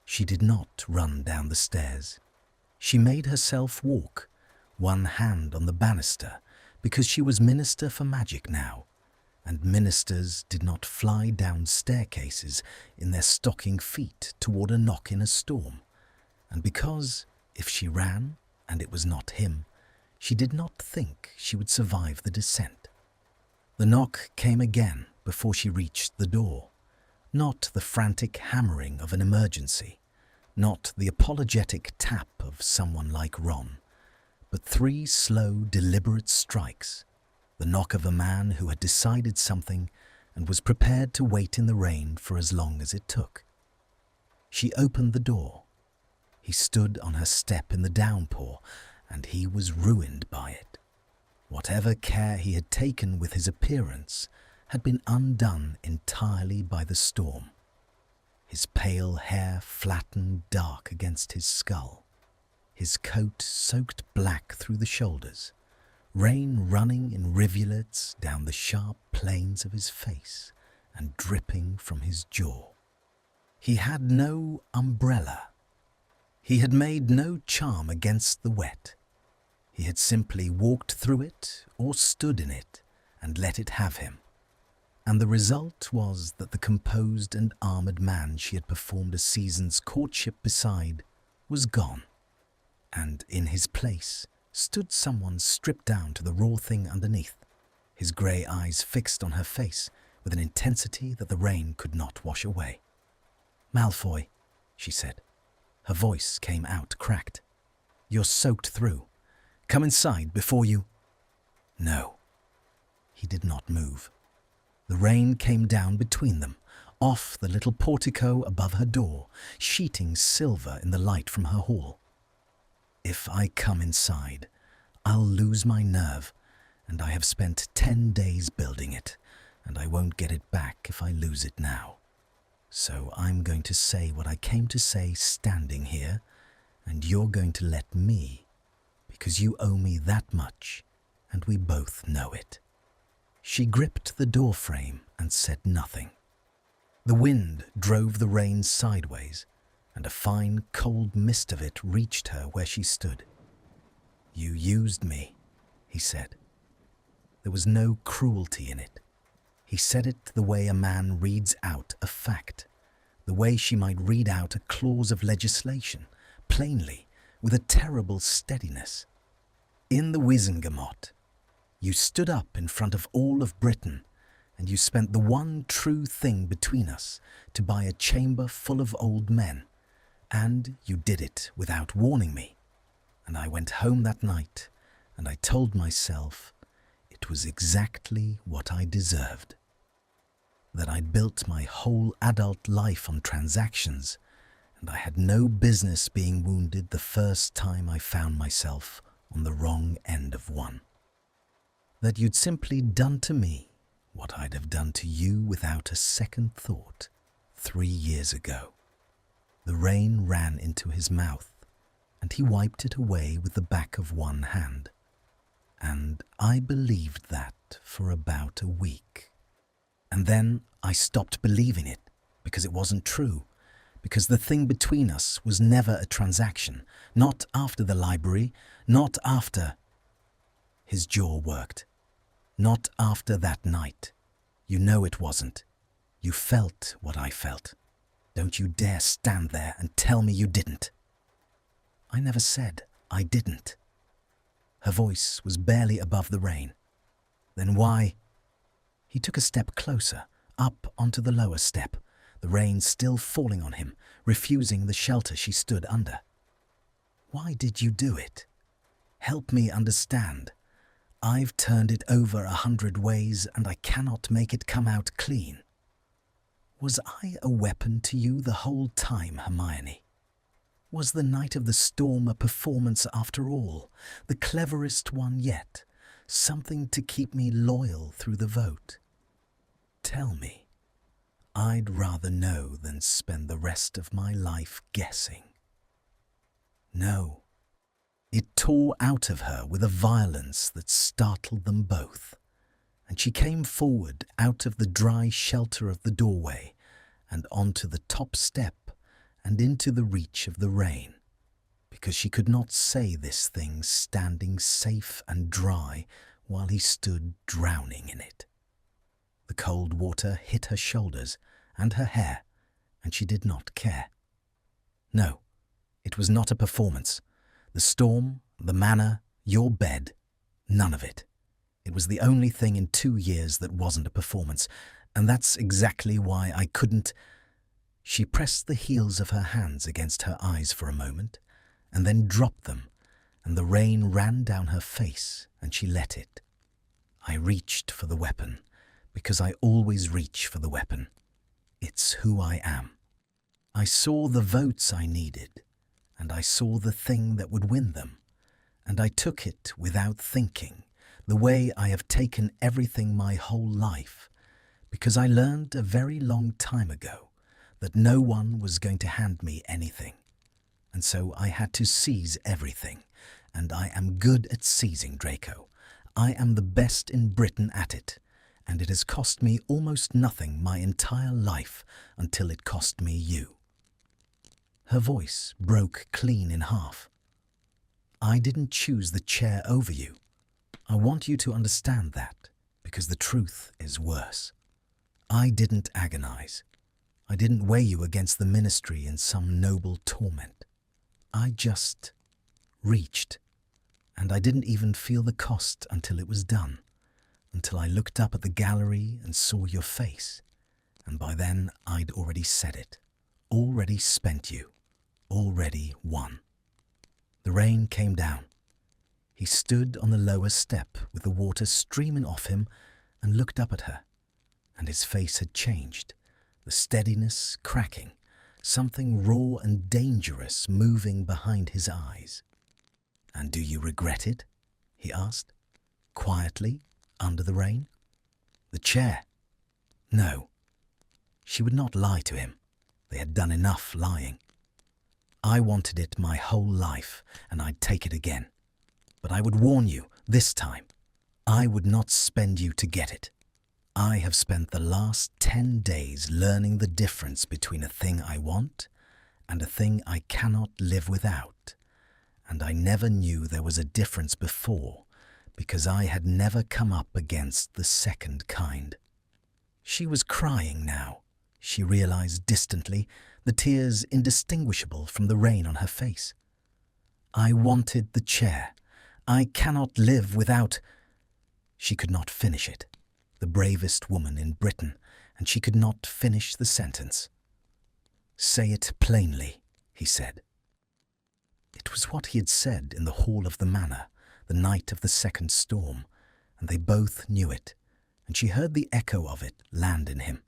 She did not run down the stairs. She made herself walk, one hand on the banister, because she was Minister for Magic now, and ministers did not fly down staircases in their stocking feet toward a knock in a storm, and because, if she ran, and it was not him, she did not think she would survive the descent. The knock came again before she reached the door, not the frantic hammering of an emergency, not the apologetic tap of someone like Ron, but 3 slow, deliberate strikes, the knock of a man who had decided something and was prepared to wait in the rain for as long as it took. She opened the door. He stood on her step in the downpour, and he was ruined by it. Whatever care he had taken with his appearance had been undone entirely by the storm. His pale hair flattened dark against his skull, his coat soaked black through the shoulders, rain running in rivulets down the sharp planes of his face and dripping from his jaw. He had no umbrella. He had made no charm against the wet. He had simply walked through it or stood in it and let it have him. And the result was that the composed and armoured man she had performed a season's courtship beside was gone, and in his place stood someone stripped down to the raw thing underneath, his grey eyes fixed on her face with an intensity that the rain could not wash away. "Malfoy," she said. Her voice came out cracked. "You're soaked through. Come inside before you—" No. He did not move. The rain came down between them, off the little portico above her door, sheeting silver in the light from her hall. "If I come inside, I'll lose my nerve, and I have spent 10 days building it, and I won't get it back if I lose it now. So I'm going to say what I came to say standing here, and you're going to let me, because you owe me that much, and we both know it." She gripped the door frame and said nothing. The wind drove the rain sideways, and a fine cold mist of it reached her where she stood. "You used me," he said. There was no cruelty in it. He said it the way a man reads out a fact, the way she might read out a clause of legislation, plainly, with a terrible steadiness. "In the Wizengamot, you stood up in front of all of Britain, and you spent the one true thing between us to buy a chamber full of old men, and you did it without warning me. And I went home that night, and I told myself it was exactly what I deserved. That I'd built my whole adult life on transactions, and I had no business being wounded the first time I found myself on the wrong end of one. That you'd simply done to me what I'd have done to you without a second thought 3 years ago." The rain ran into his mouth, and he wiped it away with the back of one hand. "And I believed that for about a week. And then I stopped believing it because it wasn't true, because the thing between us was never a transaction, not after the library, not after—" His jaw worked. "Not after that night. You know it wasn't. You felt what I felt. Don't you dare stand there and tell me you didn't." "I never said I didn't." Her voice was barely above the rain. "Then why—" He took a step closer, up onto the lower step, the rain still falling on him, refusing the shelter she stood under. "Why did you do it? Help me understand. I've turned it over 100 ways, and I cannot make it come out clean. Was I a weapon to you the whole time, Hermione? Was the night of the storm a performance after all, the cleverest one yet, something to keep me loyal through the vote. Tell me. I'd rather know than spend the rest of my life guessing. No. It tore out of her with a violence that startled them both, and she came forward out of the dry shelter of the doorway and onto the top step and into the reach of the rain, because she could not say this thing standing safe and dry while he stood drowning in it. The cold water hit her shoulders and her hair, and she did not care. No, it was not a performance. The storm, the manor, your bed, none of it. It was the only thing in 2 years that wasn't a performance, and that's exactly why I couldn't. She pressed the heels of her hands against her eyes for a moment, and then dropped them, and the rain ran down her face, and she let it. I reached for the weapon, because I always reach for the weapon. It's who I am. I saw the votes I needed, and I saw the thing that would win them, and I took it without thinking, the way I have taken everything my whole life, because I learned a very long time ago that no one was going to hand me anything, and so I had to seize everything, and I am good at seizing, Draco. I am the best in Britain at it, and it has cost me almost nothing my entire life until it cost me you. Her voice broke clean in half. I didn't choose the chair over you. I want you to understand that, because the truth is worse. I didn't agonize. I didn't weigh you against the ministry in some noble torment. I just reached, and I didn't even feel the cost until it was done, until I looked up at the gallery and saw your face, and by then I'd already said it, already spent you, already won. The rain came down. He stood on the lower step with the water streaming off him and looked up at her, and his face had changed, the steadiness cracking, something raw and dangerous moving behind his eyes. "And do you regret it?" he asked, quietly, under the rain. "The chair?" No. She would not lie to him. They had done enough lying. "I wanted it my whole life, and I'd take it again. But I would warn you, this time, I would not spend you to get it. I have spent the last 10 days learning the difference between a thing I want and a thing I cannot live without, and I never knew there was a difference before because I had never come up against the second kind." She was crying now, she realized distantly, the tears indistinguishable from the rain on her face. "I wanted the chair. I cannot live without—" She could not finish it, the bravest woman in Britain, and she could not finish the sentence. "Say it plainly," he said. It was what he had said in the hall of the manor, the night of the second storm, and they both knew it, and she heard the echo of it land in him.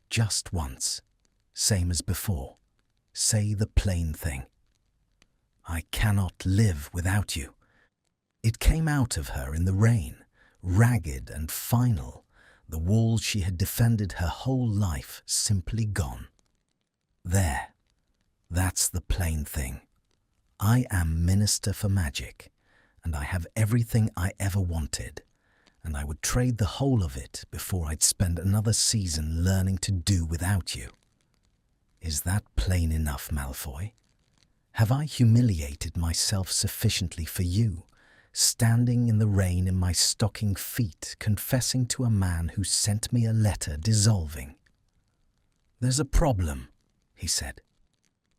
"Just once, same as before, say the plain thing. I cannot live without you." It came out of her in the rain, ragged and final, the wall she had defended her whole life simply gone. "There, that's the plain thing. I am Minister for Magic, and I have everything I ever wanted, and I would trade the whole of it before I'd spend another season learning to do without you. Is that plain enough, Malfoy? Have I humiliated myself sufficiently for you, standing in the rain in my stocking feet, confessing to a man who sent me a letter dissolving?" "There's a problem," he said.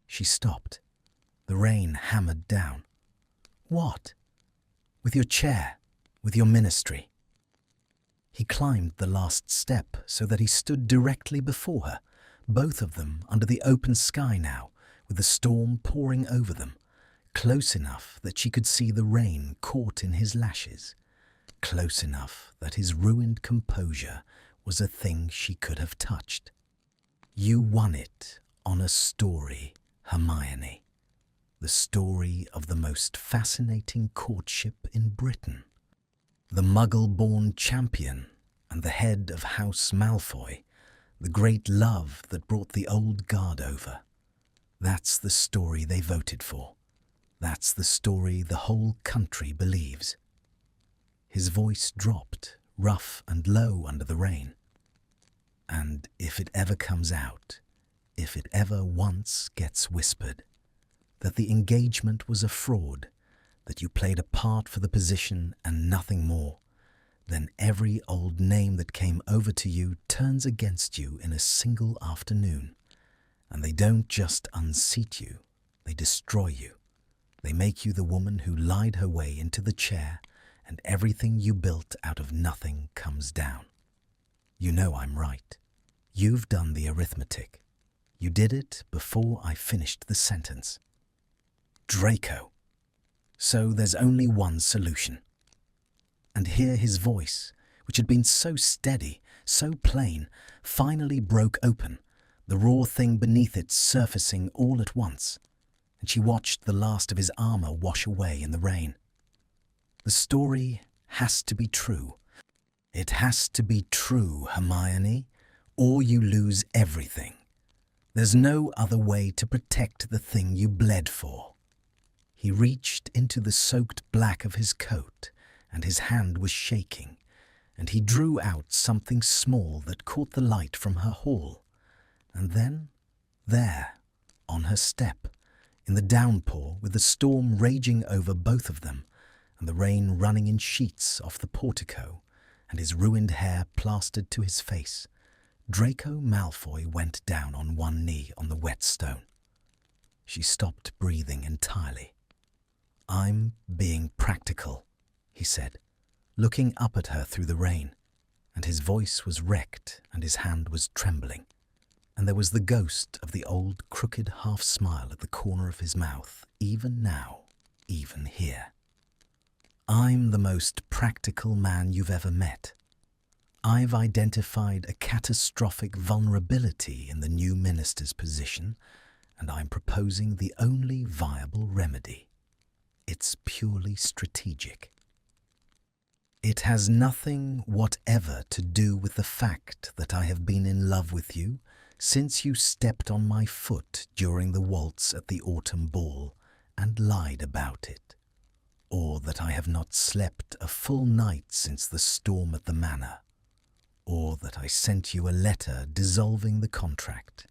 She stopped. The rain hammered down. "What?" "With your chair, with your ministry." He climbed the last step so that he stood directly before her, both of them under the open sky now, with the storm pouring over them, close enough that she could see the rain caught in his lashes, close enough that his ruined composure was a thing she could have touched. "You won it on a story, Hermione. The story of the most fascinating courtship in Britain." The Muggle-born champion and the head of House Malfoy, the great love that brought the old guard over. That's the story they voted for. That's the story the whole country believes. His voice dropped, rough and low under the rain. And if it ever comes out, if it ever once gets whispered, that the engagement was a fraud, that you played a part for the position and nothing more, then every old name that came over to you turns against you in a single afternoon. And they don't just unseat you, they destroy you. They make you the woman who lied her way into the chair, and everything you built out of nothing comes down. You know I'm right. You've done the arithmetic. You did it before I finished the sentence. Draco. So there's only one solution. And here his voice, which had been so steady, so plain, finally broke open, the raw thing beneath it surfacing all at once, and she watched the last of his armor wash away in the rain. The story has to be true. It has to be true, Hermione, or you lose everything. There's no other way to protect the thing you bled for. He reached into the soaked black of his coat, and his hand was shaking, and he drew out something small that caught the light from her hall. And then, there, on her step, in the downpour, with the storm raging over both of them, and the rain running in sheets off the portico, and his ruined hair plastered to his face, Draco Malfoy went down on one knee on the wet stone. She stopped breathing entirely. "I'm being practical," he said, looking up at her through the rain, and his voice was wrecked and his hand was trembling, and there was the ghost of the old crooked half-smile at the corner of his mouth, even now, even here. "I'm the most practical man you've ever met. I've identified a catastrophic vulnerability in the new minister's position, and I'm proposing the only viable remedy. It's purely strategic. It has nothing whatever to do with the fact that I have been in love with you since you stepped on my foot during the waltz at the autumn ball and lied about it, or that I have not slept a full night since the storm at the manor, or that I sent you a letter dissolving the contract,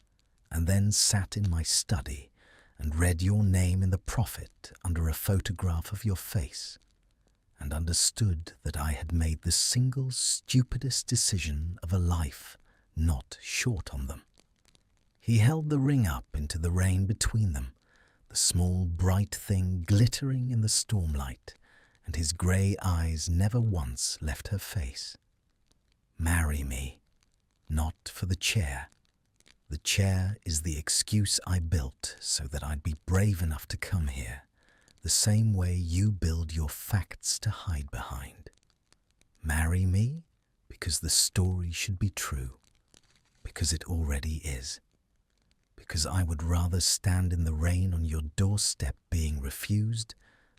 and then sat in my study and read your name in the Prophet under a photograph of your face, and understood that I had made the single stupidest decision of a life not short on them." He held the ring up into the rain between them, the small bright thing glittering in the stormlight, and his grey eyes never once left her face. "Marry me, not for the chair. The chair is the excuse I built so that I'd be brave enough to come here, the same way you build your facts to hide behind. Marry me because the story should be true, because it already is. Because I would rather stand in the rain on your doorstep being refused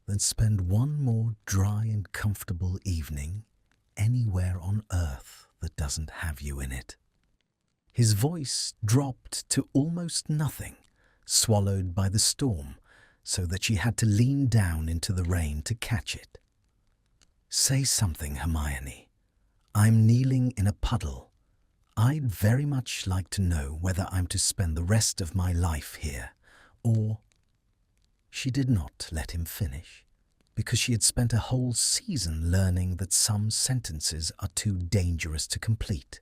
than spend one more dry and comfortable evening anywhere on earth that doesn't have you in it." His voice dropped to almost nothing, swallowed by the storm, so that she had to lean down into the rain to catch it. "Say something, Hermione. I'm kneeling in a puddle. I'd very much like to know whether I'm to spend the rest of my life here, or—" She did not let him finish, because she had spent a whole season learning that some sentences are too dangerous to complete,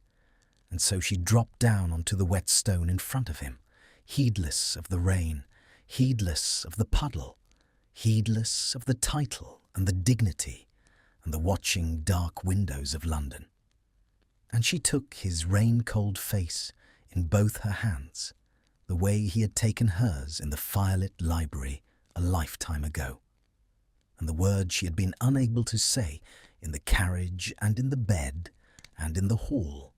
and so she dropped down onto the wet stone in front of him, heedless of the rain, heedless of the puddle, heedless of the title and the dignity and the watching dark windows of London. And she took his rain-cold face in both her hands, the way he had taken hers in the firelit library a lifetime ago. And the words she had been unable to say in the carriage and in the bed and in the hall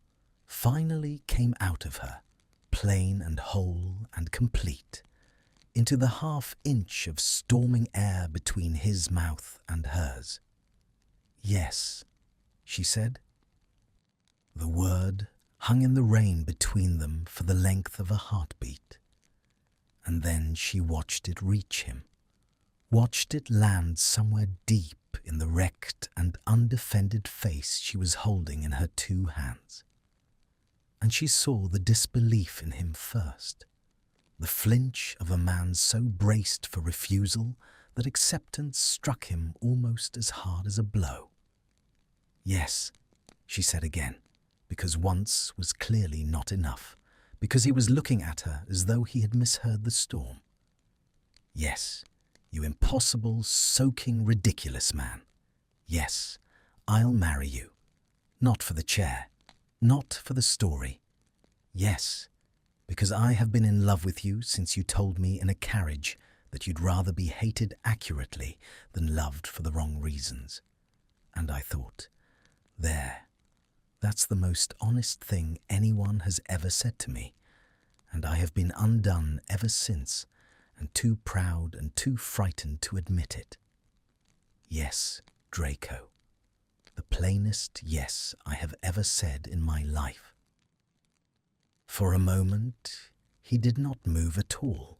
finally came out of her, plain and whole and complete, into the half-inch of storming air between his mouth and hers. Yes, she said. The word hung in the rain between them for the length of a heartbeat, and then she watched it reach him, watched it land somewhere deep in the wrecked and undefended face she was holding in her two hands. And she saw the disbelief in him first, the flinch of a man so braced for refusal that acceptance struck him almost as hard as a blow. Yes, she said again, because once was clearly not enough, because he was looking at her as though he had misheard the storm. Yes, you impossible, soaking, ridiculous man. Yes, I'll marry you. Not for the chair, not for the story. Yes, because I have been in love with you since you told me in a carriage that you'd rather be hated accurately than loved for the wrong reasons. And I thought, that's the most honest thing anyone has ever said to me, and I have been undone ever since, and too proud and too frightened to admit it. Yes, Draco, the plainest yes I have ever said in my life. For a moment, he did not move at all,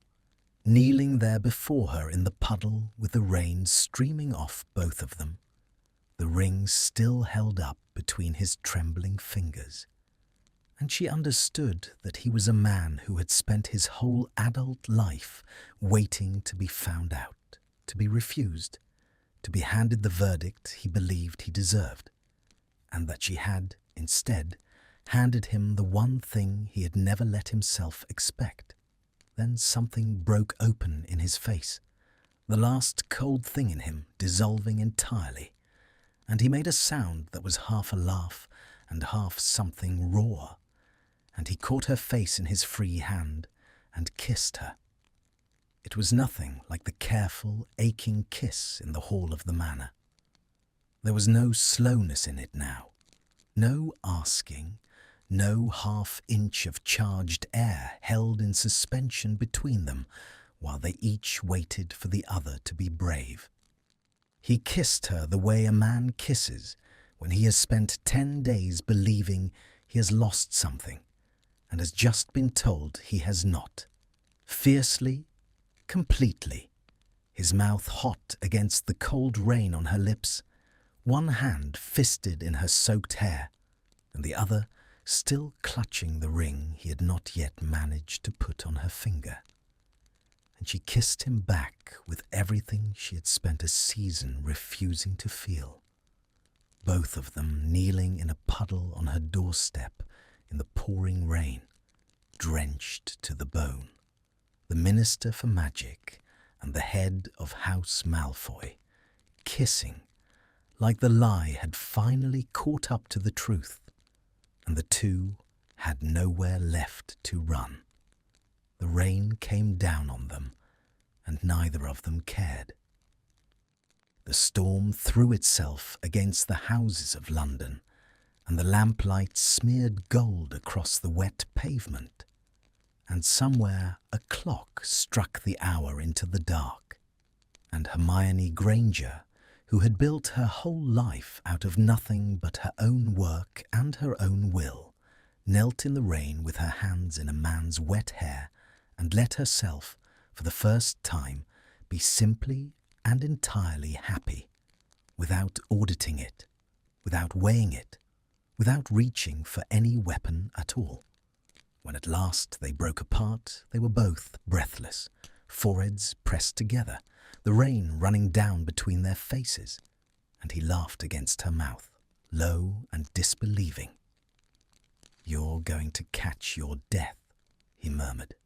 kneeling there before her in the puddle with the rain streaming off both of them, the ring still held up between his trembling fingers. And she understood that he was a man who had spent his whole adult life waiting to be found out, to be refused, to be handed the verdict he believed he deserved, and that she had, instead, handed him the one thing he had never let himself expect. Then something broke open in his face, the last cold thing in him dissolving entirely, and he made a sound that was half a laugh and half something raw, and he caught her face in his free hand and kissed her. It was nothing like the careful, aching kiss in the hall of the manor. There was no slowness in it now, no asking, no half-inch of charged air held in suspension between them while they each waited for the other to be brave. He kissed her the way a man kisses when he has spent 10 days believing he has lost something and has just been told he has not. Fiercely, completely, his mouth hot against the cold rain on her lips, one hand fisted in her soaked hair, and the other still clutching the ring he had not yet managed to put on her finger. And she kissed him back with everything she had spent a season refusing to feel, both of them kneeling in a puddle on her doorstep in the pouring rain, drenched to the bone, the Minister for Magic and the head of House Malfoy, kissing like the lie had finally caught up to the truth, and the two had nowhere left to run. The rain came down on them, and neither of them cared. The storm threw itself against the houses of London, and the lamplight smeared gold across the wet pavement, and somewhere a clock struck the hour into the dark, and Hermione Granger, who had built her whole life out of nothing but her own work and her own will, knelt in the rain with her hands in a man's wet hair and let herself, for the first time, be simply and entirely happy, without auditing it, without weighing it, without reaching for any weapon at all. When at last they broke apart, they were both breathless, foreheads pressed together, the rain running down between their faces, and he laughed against her mouth, low and disbelieving. "You're going to catch your death," he murmured.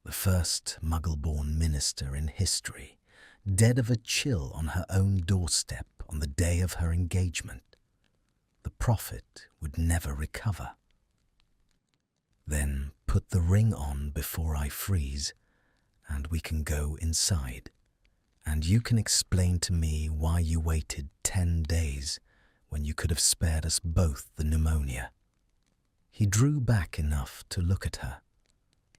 The first Muggle-born minister in history, dead of a chill on her own doorstep on the day of her engagement. The prophet would never recover. "Then put the ring on before I freeze, and we can go inside. And you can explain to me why you waited 10 days when you could have spared us both the pneumonia." He drew back enough to look at her,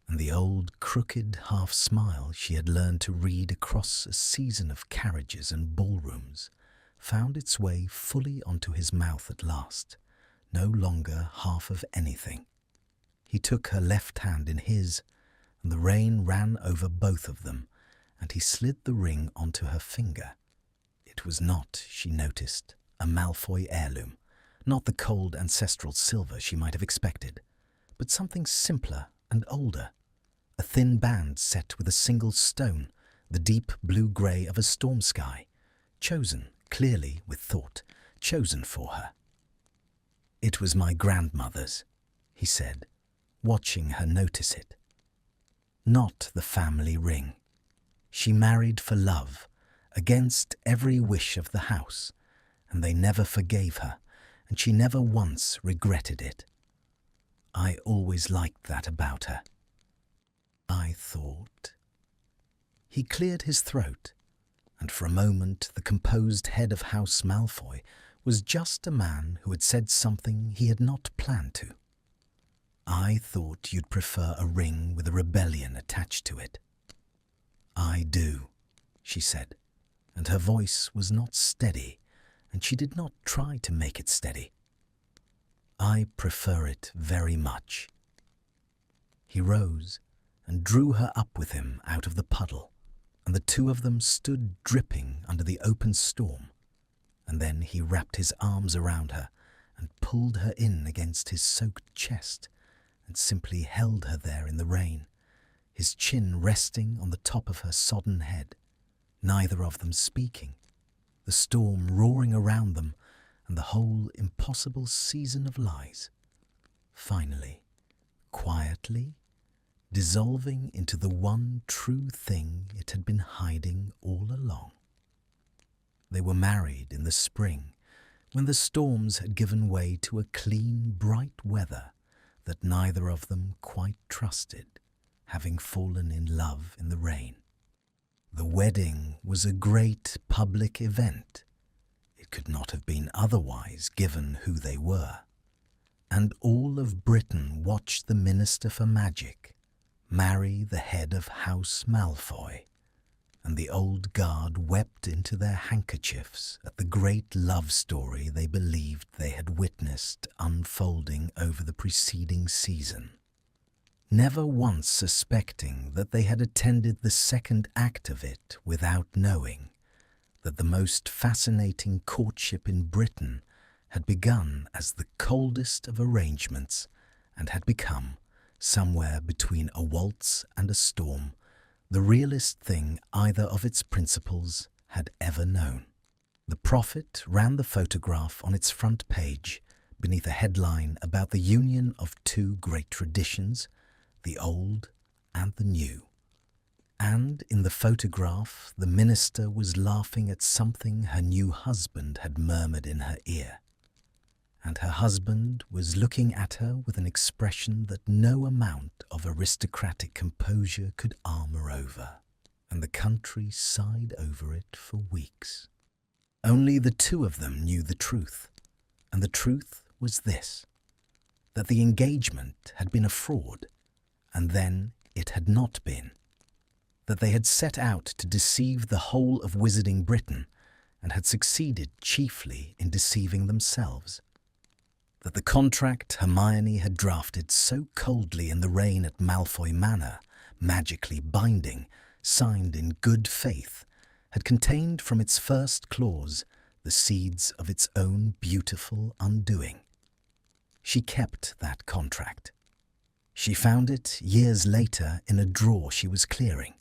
and the old crooked half-smile she had learned to read across a season of carriages and ballrooms found its way fully onto his mouth at last, no longer half of anything. He took her left hand in his, and the rain ran over both of them, and he slid the ring onto her finger. It was not, she noticed, a Malfoy heirloom, not the cold ancestral silver she might have expected, but something simpler and older, a thin band set with a single stone, the deep blue-grey of a storm sky, chosen, clearly with thought, chosen for her. "It was my grandmother's," he said, watching her notice it. "Not the family ring. She married for love, against every wish of the house, and they never forgave her, and she never once regretted it. I always liked that about her. I thought..." He cleared his throat, and for a moment the composed head of House Malfoy was just a man who had said something he had not planned to. "I thought you'd prefer a ring with a rebellion attached to it." "I do," she said, and her voice was not steady, and she did not try to make it steady. "I prefer it very much." He rose and drew her up with him out of the puddle, and the two of them stood dripping under the open storm, and then he wrapped his arms around her and pulled her in against his soaked chest and simply held her there in the rain, his chin resting on the top of her sodden head, neither of them speaking, the storm roaring around them and the whole impossible season of lies, finally, quietly, dissolving into the one true thing it had been hiding all along. They were married in the spring, when the storms had given way to a clean, bright weather that neither of them quite trusted, having fallen in love in the rain. The wedding was a great public event. It could not have been otherwise given who they were. And all of Britain watched the Minister for Magic marry the head of House Malfoy, and the old guard wept into their handkerchiefs at the great love story they believed they had witnessed unfolding over the preceding season, never once suspecting that they had attended the second act of it without knowing that the most fascinating courtship in Britain had begun as the coldest of arrangements and had become, somewhere between a waltz and a storm, the realest thing either of its principals had ever known. The Prophet ran the photograph on its front page beneath a headline about the union of two great traditions, the old and the new. And in the photograph, the minister was laughing at something her new husband had murmured in her ear. And her husband was looking at her with an expression that no amount of aristocratic composure could armour over, and the country sighed over it for weeks. Only the two of them knew the truth, and the truth was this, that the engagement had been a fraud, and then it had not been, that they had set out to deceive the whole of Wizarding Britain, and had succeeded chiefly in deceiving themselves. That the contract Hermione had drafted so coldly in the rain at Malfoy Manor, magically binding, signed in good faith, had contained from its first clause the seeds of its own beautiful undoing. She kept that contract. She found it years later in a drawer she was clearing,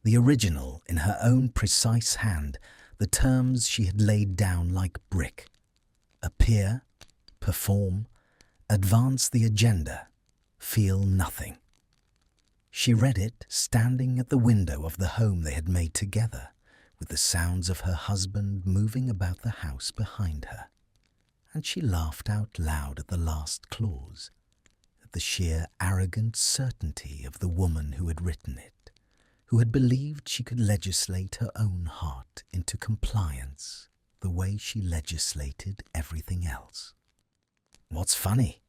the original in her own precise hand, the terms she had laid down like brick. Appear, perform, advance the agenda, feel nothing. She read it standing at the window of the home they had made together, with the sounds of her husband moving about the house behind her, and she laughed out loud at the last clause, at the sheer arrogant certainty of the woman who had written it, who had believed she could legislate her own heart into compliance the way she legislated everything else. "What's funny?"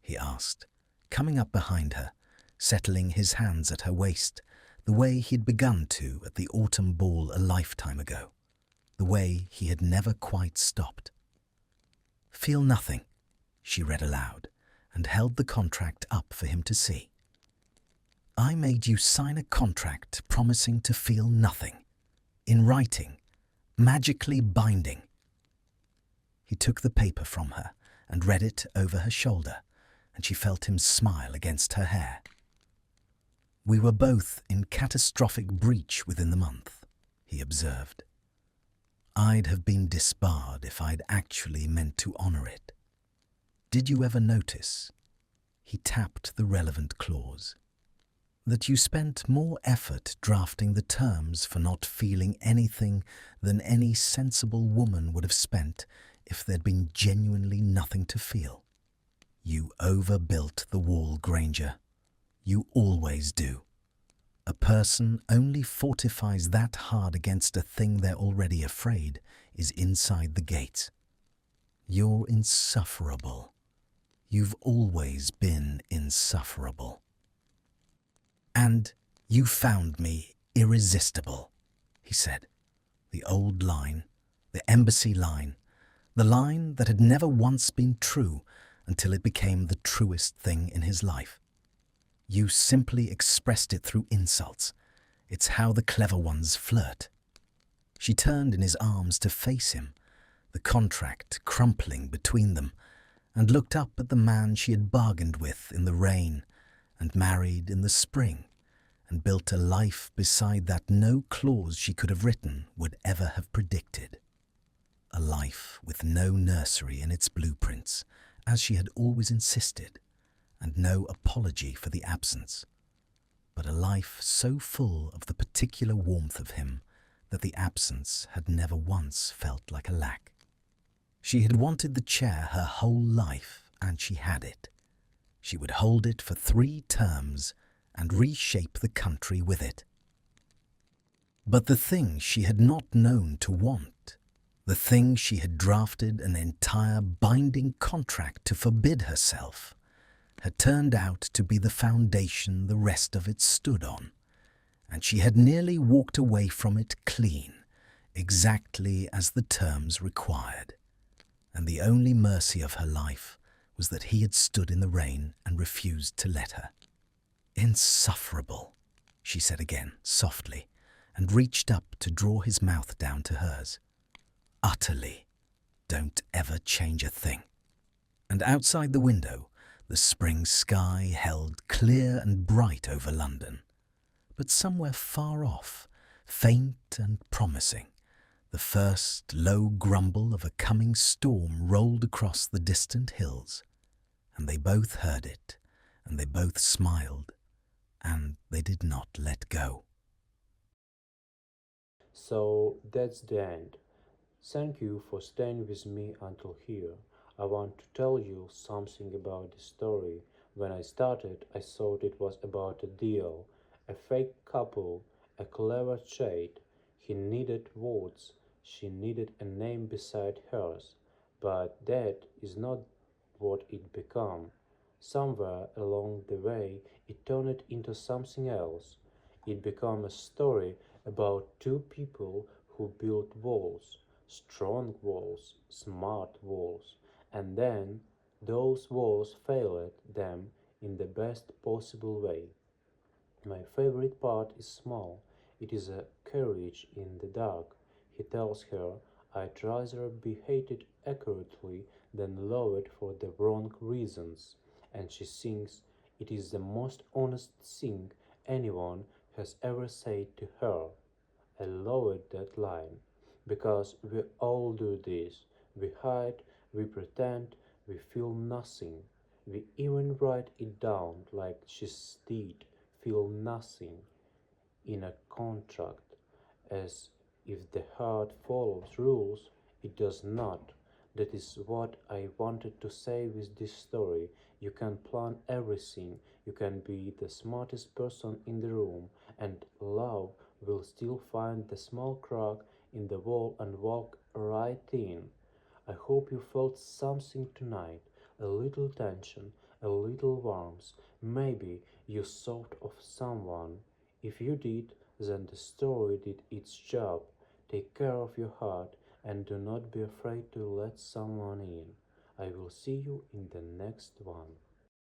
he asked, coming up behind her, settling his hands at her waist, the way he'd begun to at the autumn ball a lifetime ago. the way he had never quite stopped. "Feel nothing," she read aloud, and held the contract up for him to see. "I made you sign a contract promising to feel nothing, in writing, magically binding." He took the paper from her and read it over her shoulder, and she felt him smile against her hair. "We were both in catastrophic breach within the month," he observed. "I'd have been disbarred if I'd actually meant to honour it. Did you ever notice," he tapped the relevant clause, "that you spent more effort drafting the terms for not feeling anything than any sensible woman would have spent if there'd been genuinely nothing to feel? You overbuilt the wall, Granger. You always do. A person only fortifies that hard against a thing they're already afraid is inside the gates. You're insufferable. You've always been insufferable. And you found me irresistible," he said. The old line, the embassy line, the line that had never once been true until it became the truest thing in his life. You simply expressed it through insults. It's how the clever ones flirt. She turned in his arms to face him, the contract crumpling between them, and looked up at the man she had bargained with in the rain and married in the spring, and built a life beside that no clause she could have written would ever have predicted. A life with no nursery in its blueprints, as she had always insisted, and no apology for the absence, but a life so full of the particular warmth of him that the absence had never once felt like a lack. She had wanted the chair her whole life, and she had it. She would hold it for 3 terms and reshape the country with it. But the thing she had not known to want, the thing she had drafted an entire binding contract to forbid herself, had turned out to be the foundation the rest of it stood on, and she had nearly walked away from it clean, exactly as the terms required. And the only mercy of her life was that he had stood in the rain and refused to let her. "Insufferable," she said again, softly, and reached up to draw his mouth down to hers. "Utterly. Don't ever change a thing." And outside the window, the spring sky held clear and bright over London. But somewhere far off, faint and promising, the first low grumble of a coming storm rolled across the distant hills, and they both heard it, and they both smiled, and they did not let go. So that's the end. Thank you for staying with me until here. I want to tell you something about the story. When I started, I thought it was about a deal, a fake couple, a clever cheat. He needed words, she needed a name beside hers. But that is not what it became. Somewhere along the way, it turned into something else. It became a story about 2 people who built walls, strong walls, smart walls, and then those walls failed them in the best possible way. My favorite part is small. It is a courage in the dark. He tells her, "I'd rather be hated accurately than loved for the wrong reasons." And she thinks it is the most honest thing anyone has ever said to her. I loved that line, because we all do this. We hide, we pretend, we feel nothing. We even write it down like she did, feel nothing, in a contract, as if the heart follows rules. It does not. That is what I wanted to say with this story. You can plan everything, you can be the smartest person in the room, and love will still find the small crack in the wall and walk right in. I hope you felt something tonight, a little tension, a little warmth. Maybe you thought of someone. If you did, then the story did its job. Take care of your heart and do not be afraid to let someone in. I will see you in the next one.